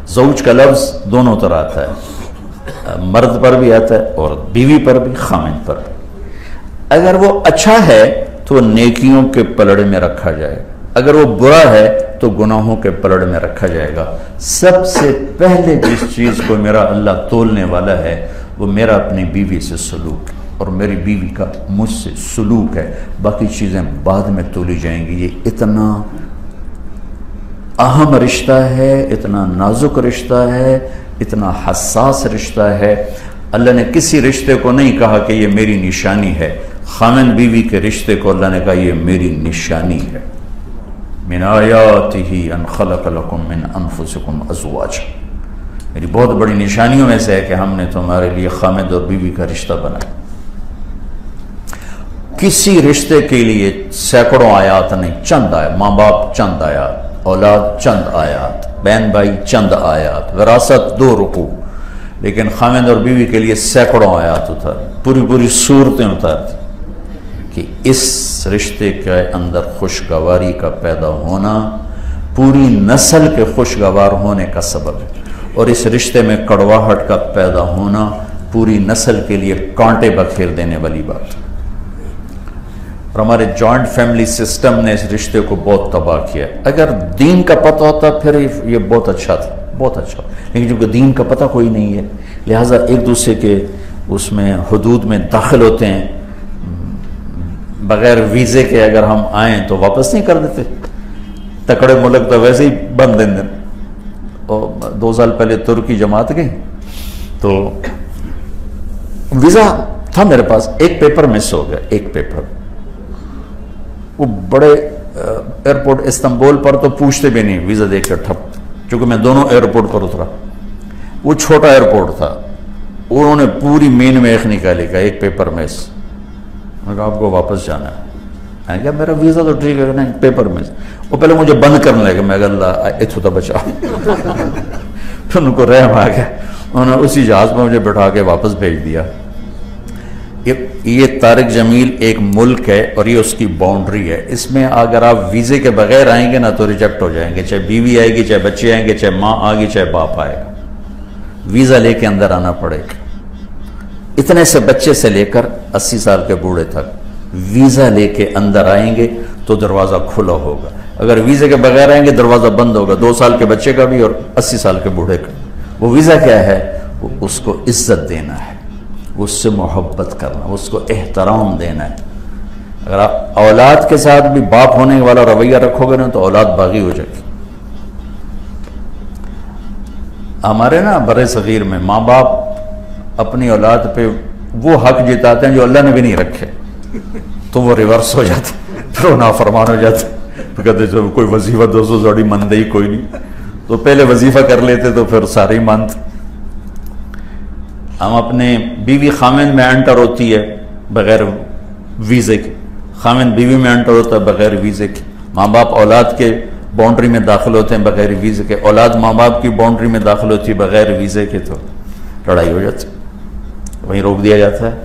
زوج کا لفظ دونوں طرح آتا ہے، مرد پر بھی آتا ہے اور بیوی پر بھی، خامن پر بھی۔ اگر وہ اچھا ہے تو وہ نیکیوں کے پلڑے میں رکھا جائے گا، اگر وہ برا ہے تو گناہوں کے پلڑ میں رکھا جائے گا۔ سب سے پہلے جس چیز کو میرا اللہ تولنے والا ہے وہ میرا اپنی بیوی سے سلوک ہے، اور میری بیوی کا مجھ سے سلوک ہے، باقی چیزیں بعد میں تولی جائیں گی۔ یہ اتنا اہم رشتہ ہے، اتنا نازک رشتہ ہے، اتنا حساس رشتہ ہے۔ اللہ نے کسی رشتے کو نہیں کہا کہ یہ میری نشانی ہے، خامن بیوی کے رشتے کو اللہ نے کہا یہ میری نشانی ہے۔ من آیاتہ ان خلق لکم من انفسکم ازواجا، میری بہت بڑی نشانیوں میں سے ہے کہ ہم نے تمہارے لیے خامد اور بیوی کا رشتہ بنایا۔ کسی رشتے کے لیے سینکڑوں آیات نہیں، چند آیات، ماں باپ چند آیات، اولاد چند آیات، بہن بھائی چند آیات، وراثت 2 رکوع، لیکن خامد اور بیوی کے لیے سینکڑوں آیات اتار، پوری صورتیں اتارتی کہ اس رشتے کے اندر خوشگواری کا پیدا ہونا پوری نسل کے خوشگوار ہونے کا سبب ہے، اور اس رشتے میں کڑواہٹ کا پیدا ہونا پوری نسل کے لیے کانٹے بکھیر دینے والی بات۔ اور ہمارے جوائنٹ فیملی سسٹم نے اس رشتے کو بہت تباہ کیا۔ اگر دین کا پتہ ہوتا پھر یہ بہت اچھا تھا، بہت اچھا، لیکن چونکہ دین کا پتہ کوئی نہیں ہے لہٰذا ایک دوسرے کے اس میں حدود میں داخل ہوتے ہیں، بغیر ویزے کے اگر ہم آئیں تو واپس نہیں کر دیتے، تکڑے ملک تو ویسے ہی بند دیں۔ اور 2 سال پہلے ترکی جماعت گئی تو ویزا تھا میرے پاس، ایک پیپر مس ہو گیا، ایک پیپر۔ وہ بڑے ایئرپورٹ استنبول پر تو پوچھتے بھی نہیں، ویزا دیکھ کر ٹھپ، چونکہ میں دونوں ایئرپورٹ پر اترا، وہ چھوٹا ایئرپورٹ تھا، انہوں نے پوری مین میں ایک نکالی کا ایک پیپر مس، میں کہا آپ کو واپس جانا ہے۔ میں کہا میرا ویزا تو ٹھیک ہے، نہیں پیپر میں۔ وہ پہلے مجھے بند کرنے لگے، میں کہا اللہ اتھو تو بچا، پھر ان کو رحم آ گیا، انہوں نے اسی جہاز میں مجھے بٹھا کے واپس بھیج دیا۔ یہ طارق جمیل ایک ملک ہے اور یہ اس کی باؤنڈری ہے، اس میں اگر آپ ویزے کے بغیر آئیں گے نا تو ریجیکٹ ہو جائیں گے، چاہے بیوی آئے گی، چاہے بچے آئیں گے، چاہے ماں آئے گی، چاہے باپ آئے گا، ویزا لے کے اندر آنا پڑے گا۔ اتنے سے بچے سے لے کر 80 سال کے بوڑھے تک ویزا لے کے اندر آئیں گے تو دروازہ کھلا ہوگا، اگر ویزے کے بغیر آئیں گے دروازہ بند ہوگا، 2 سال کے بچے کا بھی اور 80 سال کے بوڑھے کا۔ وہ ویزا کیا ہے؟ وہ اس کو عزت دینا ہے، اس سے محبت کرنا، اس کو احترام دینا ہے۔ اگر آپ اولاد کے ساتھ بھی باپ ہونے والا رویہ رکھو گے نا تو اولاد باغی ہو جائے گی۔ ہمارے نا برے صغیر میں ماں باپ اپنی اولاد پہ وہ حق جتاتے ہیں جو اللہ نے بھی نہیں رکھے، تو وہ ریورس ہو جاتے، پھر وہ نافرمان ہو جاتے۔ تو کہتے جب کوئی وظیفہ دوستوں ساڑی مندے ہی کوئی نہیں، تو پہلے وظیفہ کر لیتے تو پھر سارے ہی مند۔ ہم اپنے بیوی خامن میں انٹر ہوتی ہے بغیر ویزے کے، خامن بیوی میں انٹر ہوتا ہے بغیر ویزے کے، ماں باپ اولاد کے باؤنڈری میں داخل ہوتے ہیں بغیر ویزے کے، اولاد ماں باپ کی باؤنڈری میں داخل ہوتی ہے بغیر ویزے کے، تو لڑائی ہو جاتی، وہیں روک دیا جاتا ہے۔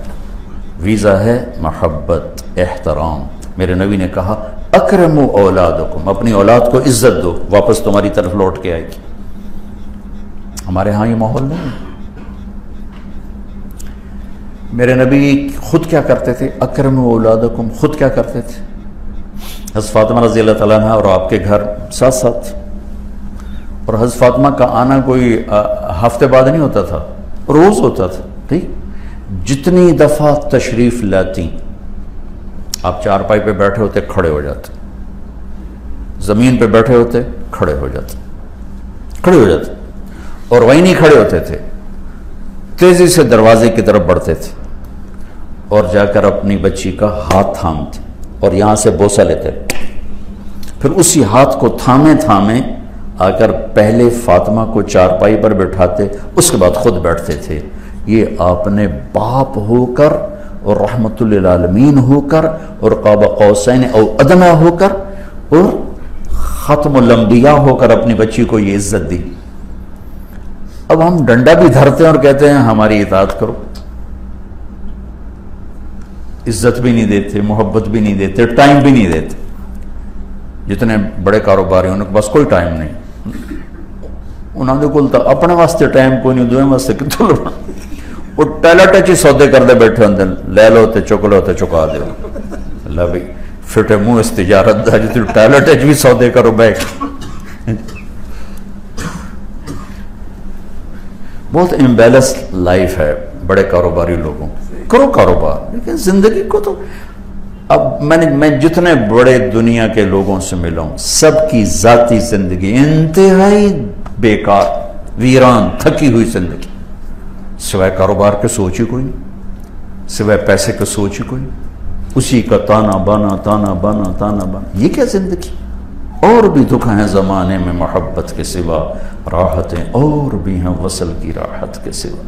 ویزا ہے محبت، احترام۔ میرے نبی نے کہا اکرموا اولادکم، اپنی اولاد کو عزت دو، واپس تمہاری طرف لوٹ کے آئے گی۔ ہمارے ہاں یہ ماحول نہیں ہے۔ میرے نبی خود کیا کرتے تھے؟ اکرموا اولادکم، خود کیا کرتے تھے؟ حضرت فاطمہ رضی اللہ تعالیٰ عنہ اور آپ کے گھر ساتھ ساتھ، اور حضرت فاطمہ کا آنا کوئی ہفتے بعد نہیں ہوتا تھا، روز ہوتا تھا، ٹھیک؟ جتنی دفعہ تشریف لاتی، آپ چارپائی پہ بیٹھے ہوتے کھڑے ہو جاتے، زمین پہ بیٹھے ہوتے کھڑے ہو جاتے، کھڑے ہو جاتے، اور وہیں نہیں کھڑے ہوتے تھے، تیزی سے دروازے کی طرف بڑھتے تھے اور جا کر اپنی بچی کا ہاتھ تھامتے اور یہاں سے بوسہ لیتے، پھر اسی ہاتھ کو تھامے تھامے آ کر پہلے فاطمہ کو چارپائی پر بٹھاتے، اس کے بعد خود بیٹھتے تھے۔ یہ آپ نے باپ ہو کر اور رحمت للعالمین ہو کر اور قاب قوسین او ادنیٰ ہو کر اور ختم الانبیاء ہو کر اپنی بچی کو یہ عزت دی۔ اب ہم ڈنڈا بھی دھرتے ہیں اور کہتے ہیں ہماری اطاعت کرو، عزت بھی نہیں دیتے، محبت بھی نہیں دیتے، ٹائم بھی نہیں دیتے۔ جتنے بڑے کاروباری ان کے پاس کوئی ٹائم نہیں، انہوں نے کل تو اپنے واسطے ٹائم کوئی نہیں، دوئے واسطے کتوں لوگ وہ ٹیلٹ ہی سودے کر دے بیٹھے اندر، لے لو تے چک لو تے چکا دے۔ اللہ بھائی فٹے منہ اس تجارت دا جتنے ٹیلٹ بھی سودے کرو بیٹھ۔ بہت امبیلنس لائف ہے بڑے کاروباری لوگوں، کرو کاروبار، لیکن زندگی کو تو اب میں جتنے بڑے دنیا کے لوگوں سے ملا ہوں، سب کی ذاتی زندگی انتہائی بیکار، ویران، تھکی ہوئی زندگی، سوائے کاروبار کے سوچ ہی کوئی نہیں، سوائے پیسے کے سوچ ہی کوئی نہیں، اسی کا تانا بانا تانا بانا تانا بانا۔ یہ کیا زندگی؟ اور بھی دکھ ہیں زمانے میں محبت کے سوا، راحتیں اور بھی ہیں وصل کی راحت کے سوا۔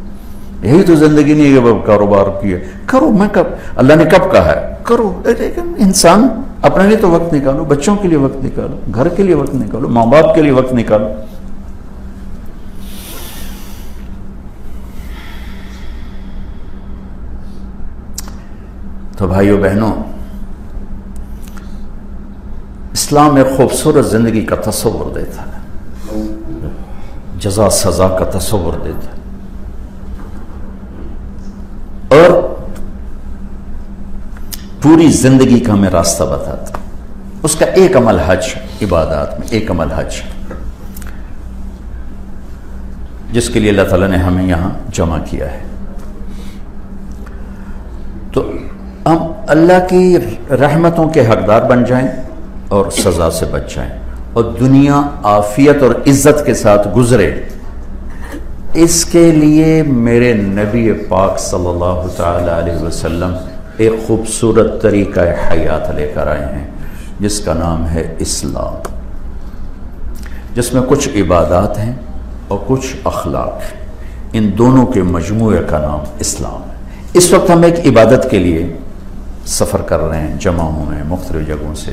یہی تو زندگی نہیں ہے کہ کاروبار کیے کرو، میں کب اللہ نے کب کہا ہے کرو؟ لیکن انسان اپنے لیے تو وقت نکالو، بچوں کے لیے وقت نکالو، گھر کے لیے وقت نکالو، ماں باپ کے لیے وقت نکالو۔ تو بھائیو بہنوں، اسلام ایک خوبصورت زندگی کا تصور دیتا ہے، جزا سزا کا تصور دیتا ہے، اور پوری زندگی کا ہمیں راستہ بتاتا ہے۔ اس کا ایک عمل حج، عبادات میں ایک عمل حج، جس کے لیے اللہ تعالیٰ نے ہمیں یہاں جمع کیا ہے۔ تو ہم اللہ کی رحمتوں کے حقدار بن جائیں اور سزا سے بچ جائیں، اور دنیا عافیت اور عزت کے ساتھ گزرے، اس کے لیے میرے نبی پاک صلی اللہ تعالی علیہ وسلم ایک خوبصورت طریقہ حیات لے کر آئے ہیں، جس کا نام ہے اسلام، جس میں کچھ عبادات ہیں اور کچھ اخلاق ہیں، ان دونوں کے مجموعے کا نام اسلام ہے۔ اس وقت ہم ایک عبادت کے لیے سفر کر رہے ہیں، جمع ہوئے ہیں مختلف جگہوں سے،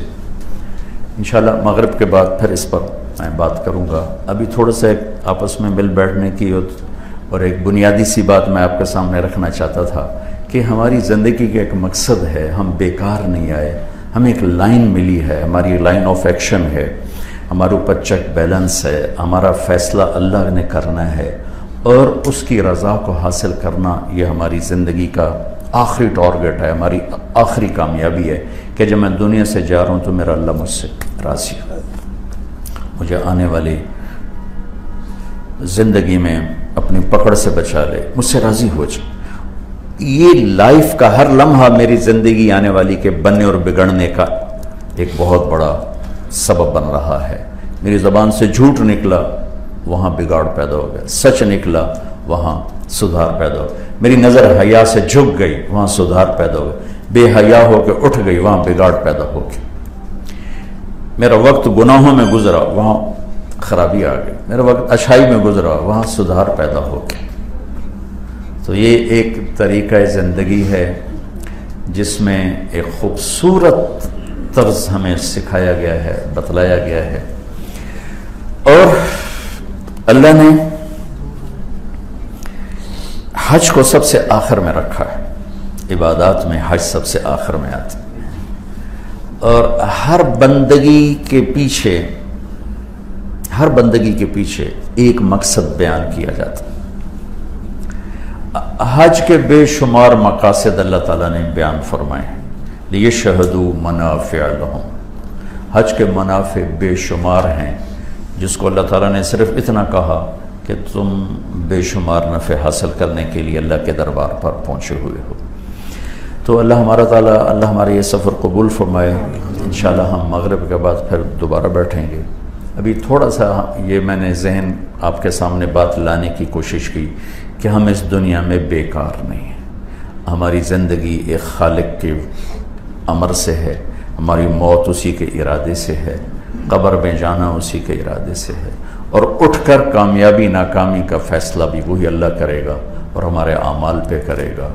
انشاءاللہ مغرب کے بعد پھر اس پر میں بات کروں گا۔ ابھی تھوڑا سا ایک آپس میں مل بیٹھنے کی اور ایک بنیادی سی بات میں آپ کے سامنے رکھنا چاہتا تھا کہ ہماری زندگی کا ایک مقصد ہے، ہم بیکار نہیں آئے، ہمیں ایک لائن ملی ہے، ہماری لائن آف ایکشن ہے، ہمارے اوپر چیک بیلنس ہے، ہمارا فیصلہ اللہ نے کرنا ہے، اور اس کی رضا کو حاصل کرنا یہ ہماری زندگی کا آخری ٹارگٹ ہے، ہماری آخری کامیابی ہے کہ جب میں دنیا سے جا رہا ہوں تو میرا اللہ مجھ سے راضی ہے، مجھے آنے والی زندگی میں اپنی پکڑ سے بچا لے، مجھ سے راضی ہو جائے۔ یہ لائف کا ہر لمحہ میری زندگی آنے والی کے بننے اور بگڑنے کا ایک بہت بڑا سبب بن رہا ہے۔ میری زبان سے جھوٹ نکلا، وہاں بگاڑ پیدا ہو گیا، سچ نکلا، وہاں سدھار پیدا ہو گیا، میری نظر حیا سے جھک گئی، وہاں سدھار پیدا ہو گیا، بے حیا ہو کے اٹھ گئی، وہاں بگاڑ پیدا ہو گیا۔ میرا وقت گناہوں میں گزرا وہاں خرابی آ گئی، میرا وقت اچھائی میں گزرا وہاں سدھار پیدا ہو گیا۔ تو یہ ایک طریقہ زندگی ہے جس میں ایک خوبصورت طرز ہمیں سکھایا گیا ہے، بتلایا گیا ہے۔ اور اللہ نے حج کو سب سے آخر میں رکھا ہے، عبادات میں حج سب سے آخر میں آتی ہے، اور ہر بندگی کے پیچھے ایک مقصد بیان کیا جاتا ہے۔ حج کے بے شمار مقاصد اللہ تعالیٰ نے بیان فرمائے ہیں، لِيَشْهَدُوا مَنَافِعَ لَهُمْ، حج کے منافع بے شمار ہیں، جس کو اللہ تعالیٰ نے صرف اتنا کہا کہ تم بے شمار نفع حاصل کرنے کے لیے اللہ کے دربار پر پہنچے ہوئے ہو۔ تو اللہ ہمارے یہ سفر قبول فرمائے۔ انشاءاللہ ہم مغرب کے بعد پھر دوبارہ بیٹھیں گے۔ ابھی تھوڑا سا یہ میں نے ذہن آپ کے سامنے بات لانے کی کوشش کی کہ ہم اس دنیا میں بیکار نہیں ہیں، ہماری زندگی ایک خالق کے امر سے ہے، ہماری موت اسی کے ارادے سے ہے، قبر میں جانا اسی کے ارادے سے ہے، اور اٹھ کر کامیابی ناکامی کا فیصلہ بھی وہی اللہ کرے گا اور ہمارے اعمال پہ کرے گا۔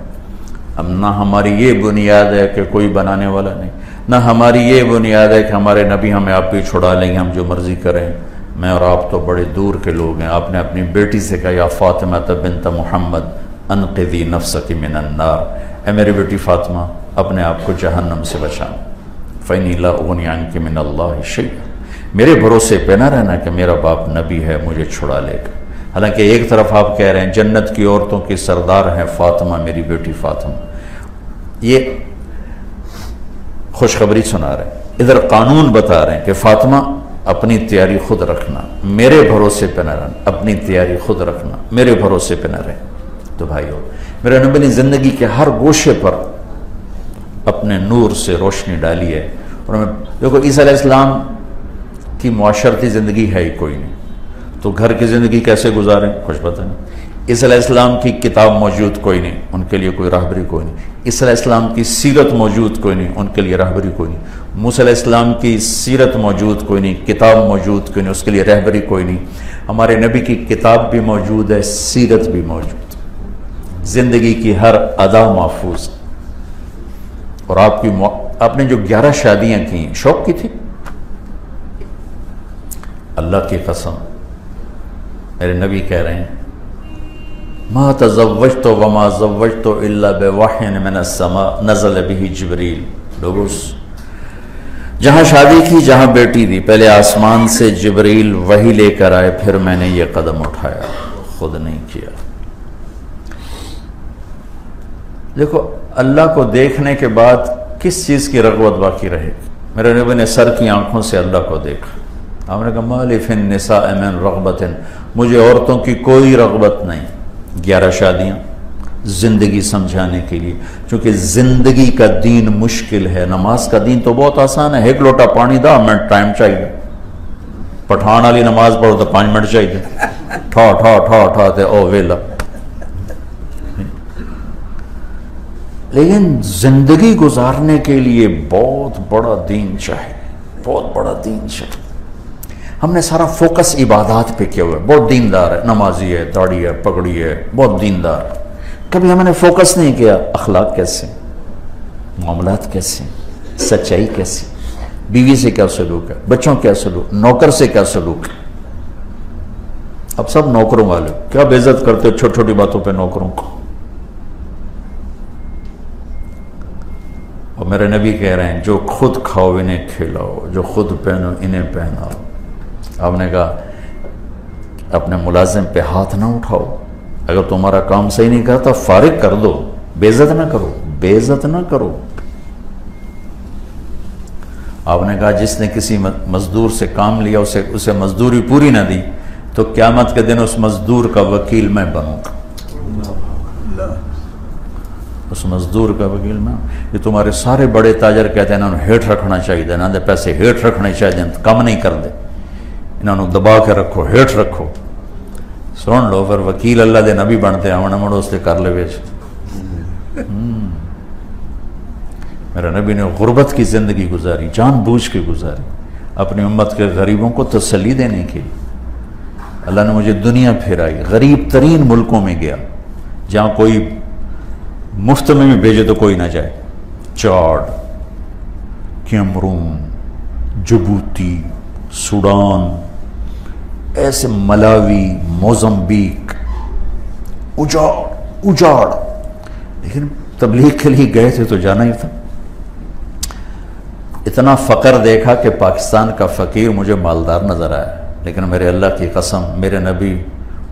اب نہ ہماری یہ بنیاد ہے کہ کوئی بنانے والا نہیں، نہ ہماری یہ بنیاد ہے کہ ہمارے نبی ہمیں آپ ہی چھڑا لیں گے، ہم جو مرضی کریں۔ میں اور آپ تو بڑے دور کے لوگ ہیں۔ آپ نے اپنی بیٹی سے کہا یا فاطمہ بنت محمد انقذی نفسک من النار، اے میری بیٹی فاطمہ اپنے آپ کو جہنم سے بچانا۔ فإنی لا اغنی عنک من اللہ شیئا، میرے بھروسے پہ نہ رہنا کہ میرا باپ نبی ہے مجھے چھڑا لے گا۔ حالانکہ ایک طرف آپ کہہ رہے ہیں جنت کی عورتوں کی سردار ہیں فاطمہ، میری بیٹی فاطمہ، یہ خوشخبری سنا رہے ہیں، ادھر قانون بتا رہے ہیں کہ فاطمہ اپنی تیاری خود رکھنا، میرے بھروسے پہ نہ رہنا، اپنی تیاری خود رکھنا، میرے بھروسے پہ نہ رہنا۔ تو بھائیو، میرے نبی نے زندگی کے ہر گوشے پر اپنے نور سے روشنی ڈالی ہے۔ اور دیکھو عیسیٰ علیہ السلام کی معاشرتی زندگی ہے ہی کوئی نہیں، تو گھر کی زندگی کیسے گزاریں کچھ پتہ نہیں۔ عیسیٰ علیہ السلام کی کتاب موجود کوئی نہیں، ان کے لیے کوئی راہبری کوئی نہیں۔ عیسیٰ علیہ السلام کی سیرت موجود کوئی نہیں، ان کے لیے راہبری کوئی نہیں۔ موسیٰ علیہ السلام کی سیرت موجود کوئی نہیں، کتاب موجود کوئی نہیں، اس کے لیے رہبری کوئی نہیں۔ ہمارے نبی کی کتاب بھی موجود ہے، سیرت بھی موجود، زندگی کی ہر ادا محفوظ۔ اور آپ نے جو 11 شادیاں کی ہیں شوق کی تھی؟ اللہ کی قسم میرے نبی کہہ رہے ہیں ما تزوجت وما زوجت الا بوحی من السماء نزل به جبریل۔ لوگوں جہاں شادی کی، جہاں بیٹی دی، پہلے آسمان سے جبریل وحی لے کر آئے، پھر میں نے یہ قدم اٹھایا، خود نہیں کیا۔ دیکھو اللہ کو دیکھنے کے بعد کس چیز کی رغبت باقی رہے گی؟ میرے نبی نے سر کی آنکھوں سے اللہ کو دیکھا، آپ نے کہا ما لی فی النساء من رغبت، مجھے عورتوں کی کوئی رغبت نہیں۔ 11 شادیاں زندگی سمجھانے کے لیے، چونکہ زندگی کا دین مشکل ہے۔ نماز کا دین تو بہت آسان ہے، ایک لوٹا پانی دا منٹ ٹائم چاہیے، پٹھان والی نماز پڑھو تو 5 منٹ چاہیے، ٹھا ٹھا ٹھا ٹھا تے او ویلا۔ لیکن زندگی گزارنے کے لیے بہت بڑا دین چاہیے، بہت بڑا دین چاہیے۔ ہم نے سارا فوکس عبادات پہ کیا ہوا ہے، بہت دیندار ہے، نمازی ہے، داڑھی ہے، پگڑی ہے، بہت دیندار۔ کبھی ہم نے فوکس نہیں کیا اخلاق کیسے، معاملات کیسے، سچائی کیسے، بیوی سے کیا سلوک ہے، بچوں کیا سلوک، نوکر سے کیا سلوک ہے۔ اب سب نوکروں والے کیا بے عزت کرتے چھوٹی چھوٹی باتوں پہ نوکروں کو۔ اور میرے نبی کہہ رہے ہیں جو خود کھاؤ انہیں کھلاؤ، جو خود پہنو انہیں پہناؤ۔ آپ نے کہا اپنے ملازم پہ ہاتھ نہ اٹھاؤ، اگر تمہارا کام صحیح نہیں کرتا فارغ کر دو، بے عزت نہ کرو، بے عزت نہ کرو۔ آپ نے کہا جس نے کسی مزدور سے کام لیا اسے مزدوری پوری نہ دی تو قیامت کے دن اس مزدور کا وکیل میں بنوں گا، اس مزدور کا وکیل میں۔ یہ تمہارے سارے بڑے تاجر کہتے ہیں انہوں نے ہیٹ رکھنا چاہیے، انہوں نے پیسے ہیٹ رکھنے چاہیے، کم نہیں کر دے، انہوں نے دبا کے رکھو، ہیٹ رکھو۔ سن لو پھر وکیل اللہ دے نبی بنتے ہیں، مڑو اس لئے کر لے بیچ۔ میرے نبی نے غربت کی زندگی گزاری، جان بوجھ کے گزاری۔ اپنی امت کے غریبوں کو تسلی دینے کے لیے اللہ نے مجھے دنیا پھیرائی، غریب ترین ملکوں میں گیا جہاں کوئی مفت میں بھی بھیجے تو کوئی نہ جائے، چاڈ، کیمرون، جبوتی، سوڈان، ایسے ملاوی، موزمبیک، اجاڑ، لیکن تبلیغ کے لیے گئے تھے تو جانا ہی تھا۔ اتنا فقر دیکھا کہ پاکستان کا فقیر مجھے مالدار نظر آیا، لیکن میرے اللہ کی قسم میرے نبی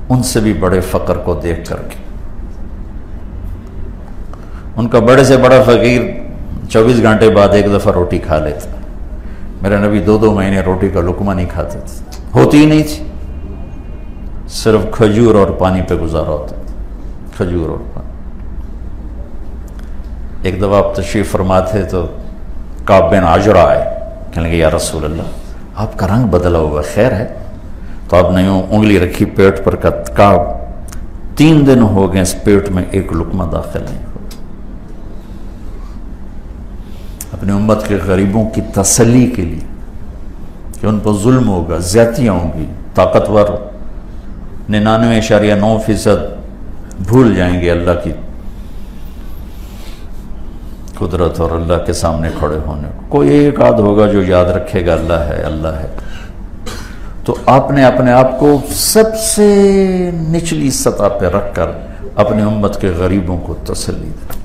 ان سے بھی بڑے فقر کو دیکھ کر کے، ان کا بڑے سے بڑا فقیر 24 گھنٹے بعد ایک دفعہ روٹی کھا لیتا، میرے نبی 2 مہینے روٹی کا لقمہ نہیں کھاتے تھے، ہوتی ہی نہیں تھی، صرف کھجور اور پانی پہ گزارا ہوتا تھا، کھجور اور پانی۔ ایک دفعہ آپ تشریف فرماتے تو کعب بن عجرہ آئے، کہنے لگے یا رسول اللہ آپ کا رنگ بدلا ہوا، خیر ہے؟ تو آپ نے یوں انگلی رکھی پیٹ پر، کعب 3 دن ہو گئے اس پیٹ میں ایک لقمہ داخل نہیں ہوا۔ اپنی امت کے غریبوں کی تسلی کے لیے کہ ان پر ظلم ہوگا، زیادتیاں ہوں گی، طاقتور 99.9% بھول جائیں گے اللہ کی قدرت اور اللہ کے سامنے کھڑے ہونے کو، کوئی ایک آدھ ہوگا جو یاد رکھے گا اللہ ہے، اللہ ہے۔ تو آپ نے اپنے آپ کو سب سے نچلی سطح پہ رکھ کر اپنی امت کے غریبوں کو تسلی دی۔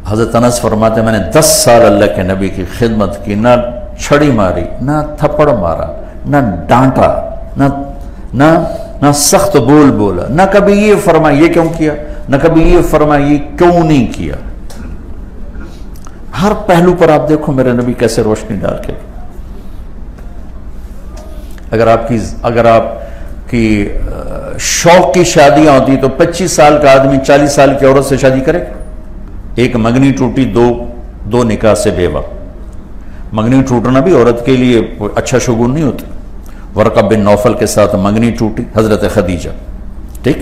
حضرت انس فرماتے میں نے 10 سال اللہ کے نبی کی خدمت کی، نہ چھڑی ماری، نہ تھپڑ مارا، نہ ڈانٹا، نہ سخت بول بولا، نہ کبھی یہ فرمایا یہ کیوں کیا، نہ کبھی یہ فرمایا یہ کیوں نہیں کیا۔ ہر پہلو پر آپ دیکھو میرے نبی کیسے روشنی ڈال کے۔ اگر آپ کی شوق کی شادیاں ہوتی تو 25 سال کا آدمی 40 سال کی عورت سے شادی کرے گا؟ ایک منگنی ٹوٹی، دو نکاح سے بیوہ۔ منگنی ٹوٹنا بھی عورت کے لیے اچھا شگون نہیں ہوتا۔ ورقہ بن نوفل کے ساتھ منگنی ٹوٹی، حضرت خدیجہ، ٹھیک،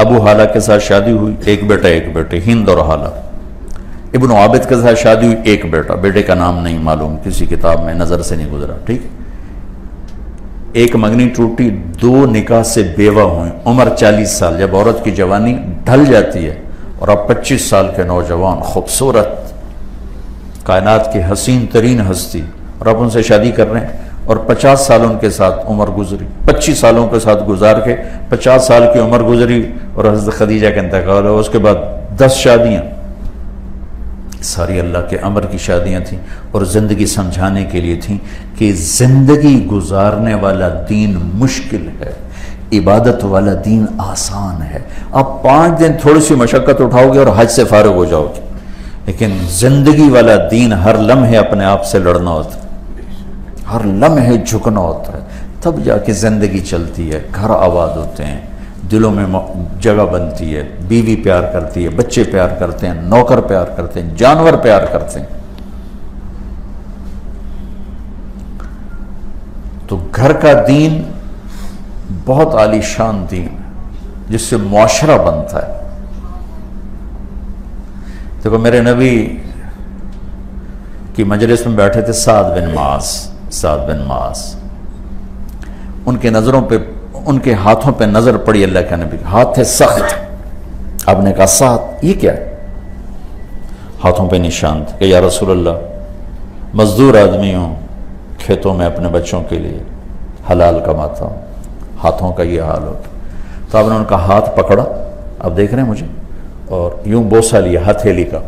ابو حالہ کے ساتھ شادی ہوئی، ایک بیٹا ایک بیٹے، ہند اور حالہ۔ ابن عابد کے ساتھ شادی ہوئی، ایک بیٹا، بیٹے کا نام نہیں معلوم، کسی کتاب میں نظر سے نہیں گزرا، ٹھیک۔ ایک منگنی ٹوٹی، 2 نکاح سے بیوہ ہوئیں، عمر 40 سال۔ جب عورت کی جوانی ڈھل جاتی ہے اور اب 25 سال کے نوجوان، خوبصورت، کائنات کی حسین ترین ہستی، اور اب ان سے شادی کر رہے ہیں، اور 50 سال ان کے ساتھ عمر گزری، 25 سالوں کے ساتھ گزار کے 50 سال کی عمر گزری اور حضرت خدیجہ کا انتقال ہوا، اس کے بعد 10 شادیاں، ساری اللہ کے امر کی شادیاں تھیں، اور زندگی سمجھانے کے لیے تھیں کہ زندگی گزارنے والا دین مشکل ہے، عبادت والا دین آسان ہے۔ آپ 5 دن تھوڑی سی مشقت اٹھاؤ گے اور حج سے فارغ ہو جاؤ گے، لیکن زندگی والا دین ہر لمحے اپنے آپ سے لڑنا ہوتا ہے، ہر لمحے جھکنا ہوتا ہے، تب جا کے زندگی چلتی ہے، گھر آباد ہوتے ہیں، دلوں میں جگہ بنتی ہے، بیوی پیار کرتی ہے، بچے پیار کرتے ہیں، نوکر پیار کرتے ہیں، جانور پیار کرتے ہیں۔ تو گھر کا دین بہت عالی شان دین جس سے معاشرہ بنتا ہے۔ دیکھو میرے نبی کی مجلس میں بیٹھے تھے سعد بن معاذ، ان کے نظروں پہ، ان کے ہاتھوں پہ نظر پڑی اللہ کے نبی، ہاتھ تھے سخت۔ آپ نے کہا سعد یہ کیا ہے؟ ہاتھوں پہ نشان تھے کہ یا رسول اللہ مزدور آدمی ہوں، کھیتوں میں اپنے بچوں کے لیے حلال کماتا ہوں، ہاتھوں کا یہ حال ہوتا۔ تو آپ نے ان کا ہاتھ پکڑا، آپ دیکھ رہے ہیں مجھے، اور یوں بوسہ لیا ہتھیلی کا،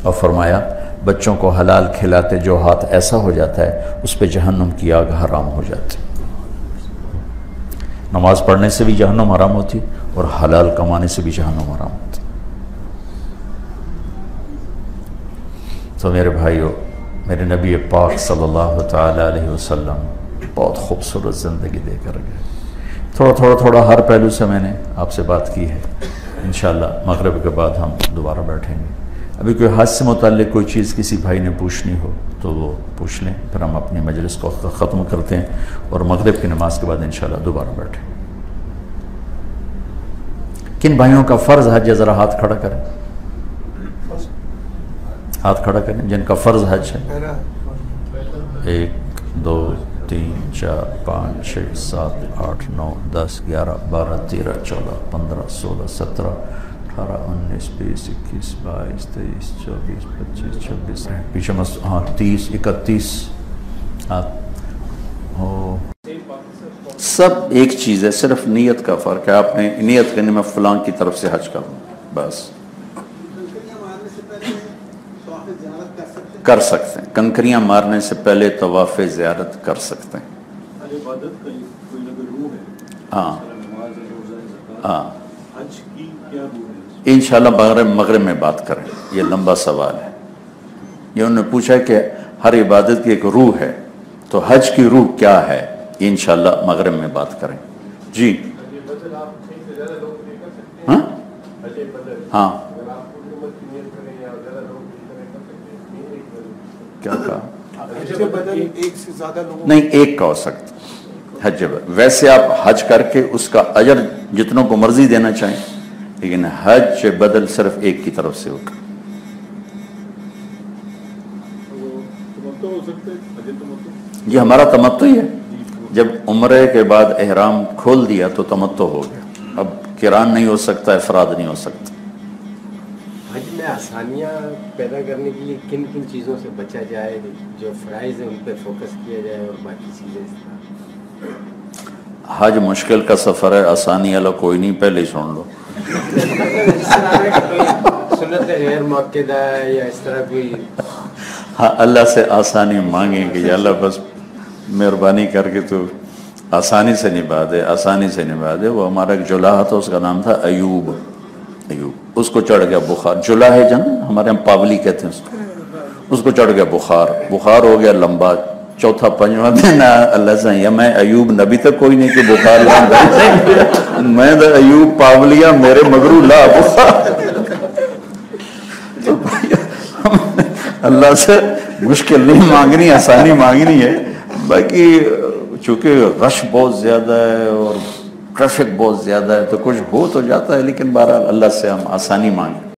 اور فرمایا بچوں کو حلال کھلاتے جو ہاتھ ایسا ہو جاتا ہے اس پہ جہنم کی آگ حرام ہو جاتی، نماز پڑھنے سے بھی جہنم حرام ہوتی اور حلال کمانے سے بھی جہنم حرام ہوتی۔ تو میرے بھائیو، میرے نبی پاک صلی اللہ تعالی علیہ وسلم بہت خوبصورت زندگی دے کر گئے۔ تھوڑا ہر پہلو سے میں نے آپ سے بات کی ہے، انشاءاللہ مغرب کے بعد ہم دوبارہ بیٹھیں گے۔ ابھی کوئی حج سے متعلق کوئی چیز کسی بھائی نے پوچھنی ہو تو وہ پوچھ لیں، پھر ہم اپنی مجلس کو ختم کرتے ہیں اور مغرب کی نماز کے بعد انشاءاللہ دوبارہ بیٹھیں۔ کن بھائیوں کا فرض حج ہے ذرا ہاتھ کھڑا کریں؟ ہاتھ کھڑا کریں جن کا فرض حج ہے. 1 2 3 4 5 6 7 8 9 10 11 12 13 14 15 16 17 18 19 20 21 22 23 24 25 26 پیچھے ہاں 30 31 ہاتھ ہو. سب ایک چیز ہے، صرف نیت کا فرق ہے. آپ نے نیت کرنے میں فلاں کی طرف سے حج کروں بس. کر سکتے ہیں، کنکریاں مارنے سے پہلے طواف زیارت کر سکتے ہیں. ہاں ہاں انشاءاللہ مغرب میں بات کریں. یہ لمبا سوال ہے. یہ انہوں نے پوچھا کہ ہر عبادت کی ایک روح ہے، تو حج کی روح کیا ہے؟ انشاءاللہ مغرب میں بات کریں. جی ہاں ہاں کیا کہا؟ نہیں، ایک کا ہو سکتا حج. ویسے آپ حج کر کے اس کا اجر جتنوں کو مرضی دینا چاہیں، لیکن حج بدل صرف ایک کی طرف سے ہوگا. یہ ہمارا تمتع ہی ہے. جب عمرے کے بعد احرام کھول دیا تو تمتع ہو گیا. اب قران نہیں ہو سکتا، افراد نہیں ہو سکتا. حج میں آسانیاں پیدا کرنے کے لیے کن کن چیزوں سے بچا جائے؟ جو فرائض ہیں ان پہ فوکس کیا جائے اور باقی چیزیں اس طرح. حج مشکل کا سفر ہے، آسانی والا کوئی نہیں. پہلے ہی سن لو. سنت غیر مؤکدہ ہے یا اس طرح کوئی؟ ہاں، اللہ سے آسانی مانگیں کہ یا اللہ بس مہربانی کر کے تو آسانی سے نبھا دے، آسانی سے نبھا دے. وہ ہمارا ایک جلاح تھا، اس کا نام تھا ایوب. اس کو چڑھ گیا بخار. جلاح ہے جن ہمارے ہم پاولی کہتے ہیں اس کو چڑھ گیا بخار ہو گیا لمبا. چوتھا پنجواں دن اللہ سے یا میں ایوب نبی تک کوئی نہیں کہ بخار لا میں تو ایوب پاولیا میرے مگرو لا بخار. اللہ سے مشکل نہیں مانگنی، آسانی مانگنی ہے. باقی چونکہ رش بہت زیادہ ہے اور ٹریفک بہت زیادہ ہے تو کچھ ہو تو جاتا ہے، لیکن بہرحال اللہ سے ہم آسانی مانگیں.